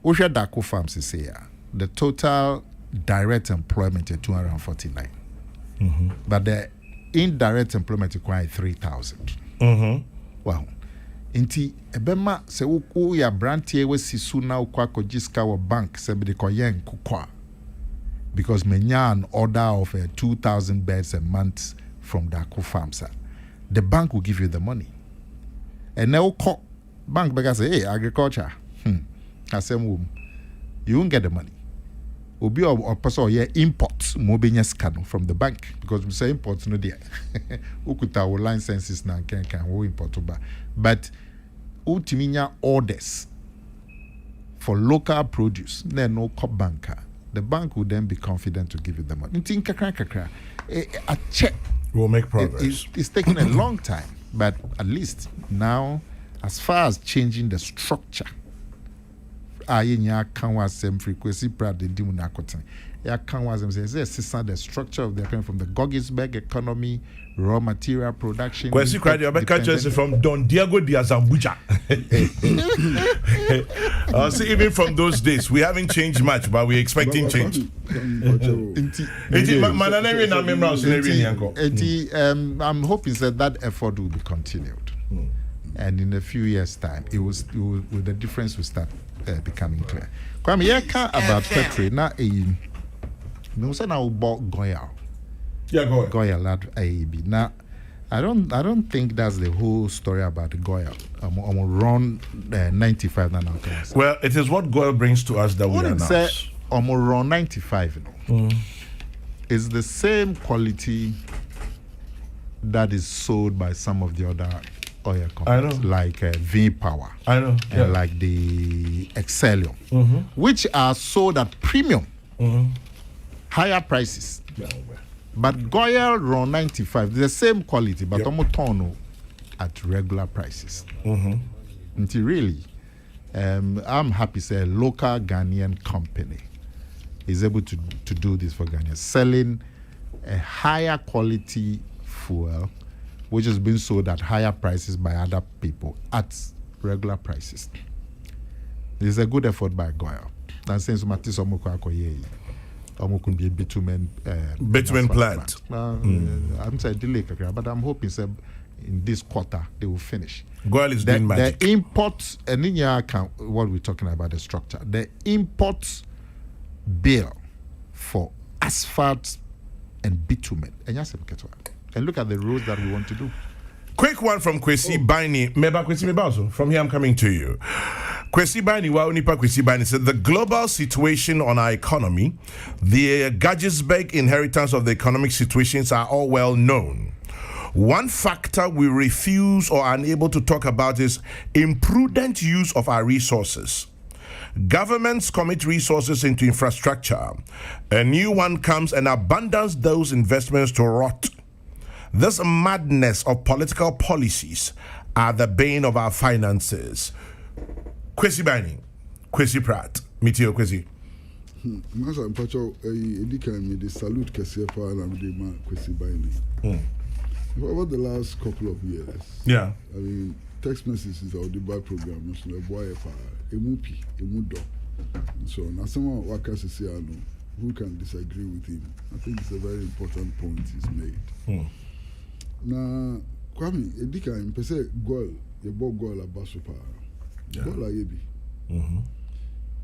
Usha Darko Farms is here. The total direct employment is 249. But the indirect employment is quite 3,000. Well, inti ebema se uku ya brantie we sisu na ukwa kojiska wa bank se bide koyen kukwa. Because menya an order of 2,000 beds a month from Darko Farms. The bank will give you the money. And now bank beggar say, hey, agriculture. I say, you won't get the money. Will be a person here imports mobile scan from the bank because we say imports no there. Ukuta our licenses now can we import but ultimate orders for local produce. Then no co banker. The bank will then be confident to give you the money. A check will make progress. It's taking a long time, but at least now, as far as changing the structure, frequency the structure of the economy from the Goggisberg economy, raw material production. Kwesi Kradi, I from Don Diego de Azambuja. See, even from those days, we haven't changed much, but we're expecting change. I'm hoping that effort will be continued. And in a few years' time, the difference will start becoming clear. Kwame, you can't about Petri. Now, no say now about Goyal. Yeah, go ahead. Goyal at AEB. Now, I don't think that's the whole story about the Goyal. I'm around 95 now. Well, it is what Goyal brings to us that we announce. Say I'm around 95. It's the same quality that is sold by some of the other oil companies like V Power. I know. And like the Excellium, which are sold at premium, higher prices. But Goya Ron 95, the same quality, but Omotono at regular prices. Until really, I'm happy say a local Ghanaian company is able to do this for Ghana, selling a higher quality fuel, which has been sold at higher prices by other people at regular prices. This is a good effort by Goya. And since Matisse Omokwako could be a bitumen plant. I'm saying delay, but I'm hoping in this quarter they will finish. Goyle is doing magic. The import, and in your account, what we're talking about, the structure, the import bill for asphalt and bitumen, and look at the roads that we want to do. Quick one from Kwesi Baini. Meba Kwesi Mebazo. From here, I'm coming to you. Kwesi Baini, Waunipa Kwesi Baini said the global situation on our economy, the Gagisberg inheritance of the economic situations are all well known. One factor we refuse or are unable to talk about is imprudent use of our resources. Governments commit resources into infrastructure. A new one comes and abandons those investments to rot. This madness of political policies are the bane of our finances. Kwesi Bani, Kwesi Pratt, Mitio Kwesi. Masa mpacho edika me the salute kese pa na me ma Kwesi Bani. Over the last couple of years, I mean, text messages or the bar program, so boy pa emupi emudo. So now someone waka say who can disagree with him? I think it's a very important point he's made. Na Kwame edika impese goal ye bo goal abaso pa. Goal ayebi.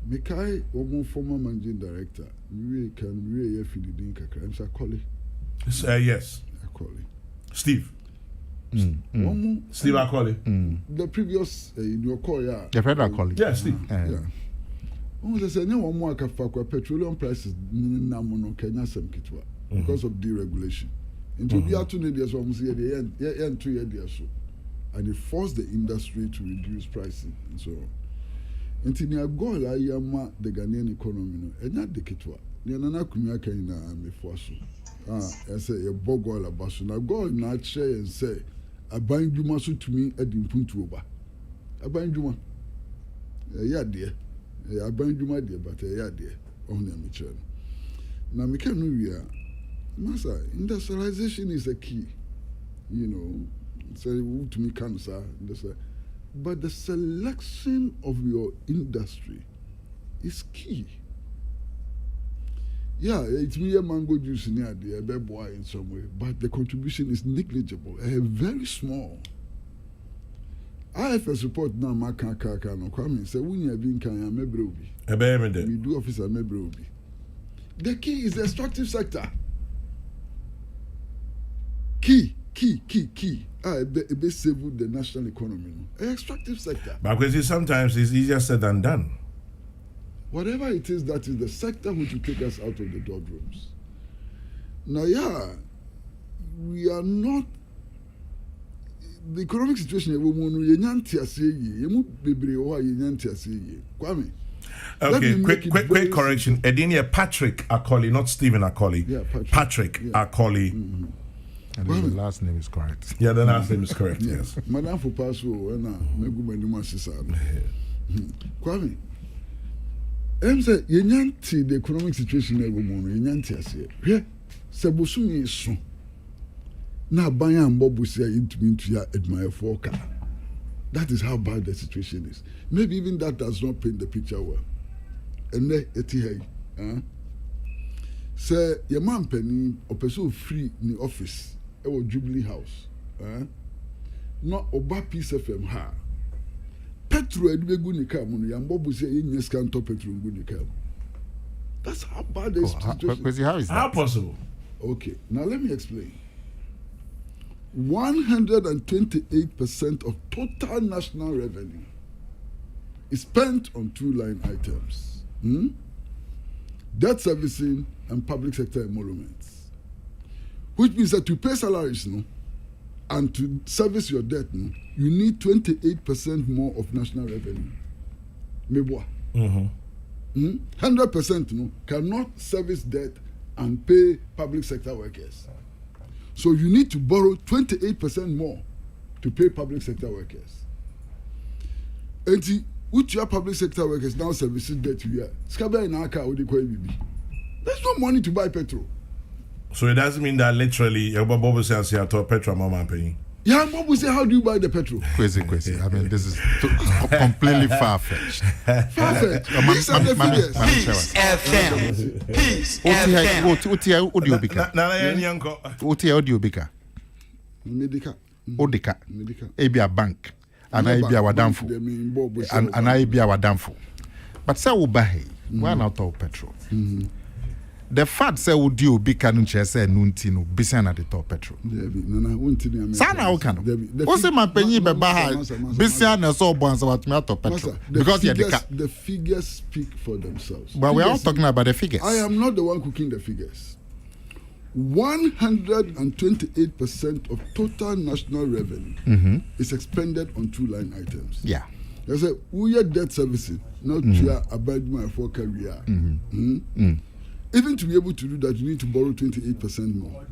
Mekai omo former managing director, we ye fididin kakra. I'm Akoli. Yes. Akoli. Steve. Steve Akoli. The previous in your call, The federal Akoli. Yeah, Steve. Almost say one more petroleum prices namuno Kenya sem kitwa because of deregulation. Into the 2 years almost year the end 2 years so, and it forced the industry to reduce pricing and so on. Until near goal ayama the Ghanaian economy no enya de kitwa. Ni nana kumia Kenya me force. I say a bogoil abaso na go na share and say aban dwuma so tumi adi mpuntu oba aban dwuma ya de aban dwuma de but ya de on na me chere na me can no wia masa industrialization is a key, you know, say to me cancer but the selection of your industry is key. Yeah, it's me a mango juice near the boy in some way, but the contribution is negligible, very small. IFS report now, my kaka no come say when you have been can mebrobi. We do officer mebrobi. The key is the extractive sector. Key. Be save the national economy. Extractive sector. But because sometimes it's easier said than done. Whatever it is, that is the sector which will take us out of the doldrums. Now, we are not. The economic situation, okay, quick correction. Edinia Patrick Akoli, not Stephen Akoli. Yeah, Patrick Akoli. And the last name is correct. Yeah, the last name is correct, yes. Madam for Paso, Kwame. Say yenyanti the economic situation na ego yenyanti ase hwe sebosumi so na banya mbobusia into ya admirefo ka. That is how bad the situation is. Maybe even that does not paint the picture well. And eti hey say your man penny opeso free in the office e Jubilee House no oba Peace FM ha Petro edubegu ni kam no yambobu say yen scan top Petro ngu ni kam. That's how bad the situation. How is that? How possible? Okay, now let me explain. 128% of total national revenue is spent on 2 line items: debt servicing and public sector emoluments, which means that to pay salaries, and to service your debt, you need 28% more of national revenue. Meboa. 100% cannot service debt and pay public sector workers. So you need to borrow 28% more to pay public sector workers. And which your public sector workers now services debt you are. There's no money to buy petrol. So it doesn't mean that literally your Bobo says you are petrol mama paying. Yeah, Bobo say, how do you buy the petrol? Crazy. I mean, this is completely far-fetched. Far-fetched. These are the figures. Peace FM. Peace FM. Odibika. Ebia bank. And I be our damful. And I be our damful. But say we buy. Why not all petrol? The fact say we do be can't say nuntino bisana the top petrol. Sana okano. What's my penny be buy bisana so bonds about me top petrol because the figures speak for themselves. But we are all talking about the figures. I am not the one cooking the figures. 128% of total national revenue is expended on 2 line items. Yeah. I said, we are debt servicing, not to abide my for career. Even to be able to do that, you need to borrow 28% more.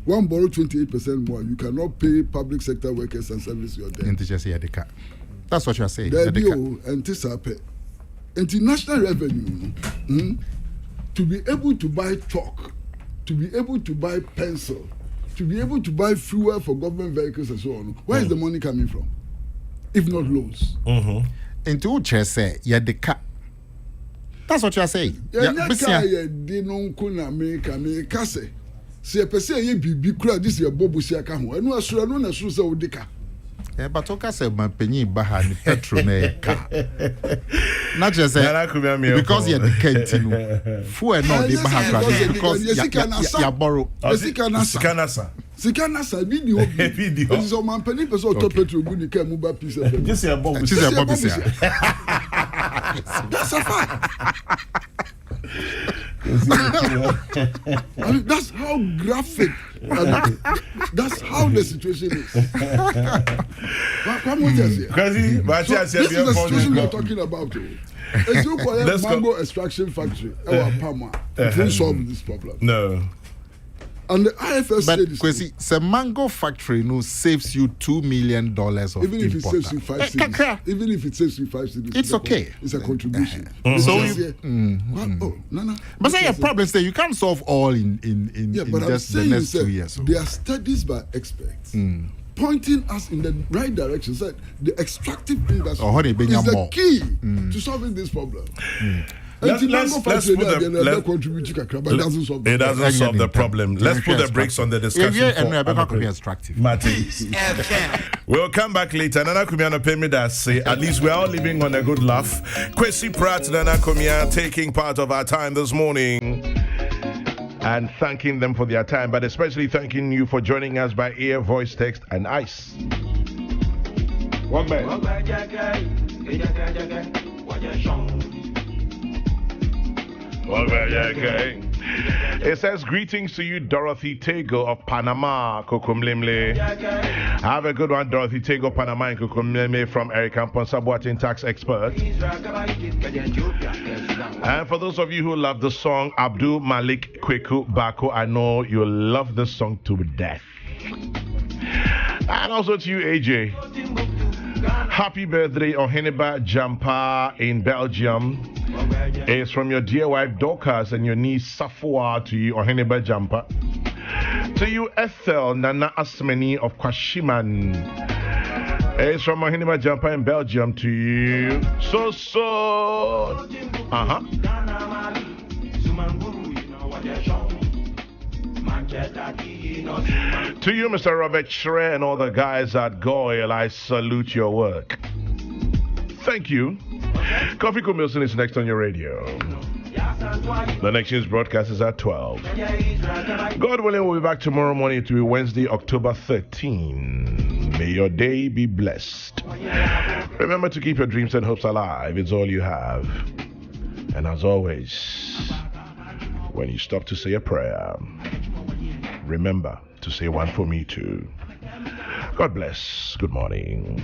One borrow 28% more, you cannot pay public sector workers and service your debt. That's what you are saying. And national revenue, to be able to buy chalk, to be able to buy pencil, to be able to buy fuel for government vehicles and so on, where is the money coming from? If not loans. And to just say, that's what you are saying. This is your bobo siaka ho. Enu asura no na suru se odika. But okay, say my penny bahani petrol na car. Not just say because you're the kentino. Fuel no the bahani because you borrow. Sikanasa video. This is on my penny person top petrol good the mobile piece. Just a bomb. That's a fact. I mean, that's how graphic. That's how the situation is. This is the situation we're talking about. As you call it, mango extraction factory, our Palma, it won't solve this problem. No. And the IFS but said Kwesi, the mango factory saves you $2 million of even if import. it saves you 5 cities, even if it saves you 5 cities, it's okay. It's a contribution. So but say your problem is that you can't solve all in but just the next 2 years. There are studies by experts pointing us in the right direction. Said the extractive industry is the key to solving this problem. Let's put the it doesn't solve the problem. Let's put the brakes on the discussion. We'll come back later. Nana Kumia pay me that say at least we're all living on a good laugh. Kwesi Pratt, Nana Kumia taking part of our time this morning and thanking them for their time, but especially thanking you for joining us by ear, voice, text, and ice. Walk back. It says, greetings to you, Dorothy Tego of Panama, Kokomlemle. Have a good one, Dorothy Tego, Panama, and Kokomlemle from Eric Amponsabwatin, tax expert. And for those of you who love the song, Abdul Malik Kweku Bako, I know you love this song to death. And also to you, AJ. Happy birthday, Oheniba Jampa in Belgium. It's from your dear wife Dorcas and your niece Safua to you, Oheniba Jampa. To you, Ethel Nana Asmeni of Kwashiman. It's from Oheniba Jampa in Belgium to you. So. To you, Mr. Robert Schre and all the guys at Goyle, I salute your work. Thank you. Kokrokoo Milson is next on your radio. The next news broadcast is at 12. God willing, we'll be back tomorrow morning to be Wednesday, October 13. May your day be blessed. Remember to keep your dreams and hopes alive. It's all you have. And as always, when you stop to say a prayer, remember to say one for me too. God bless. Good morning.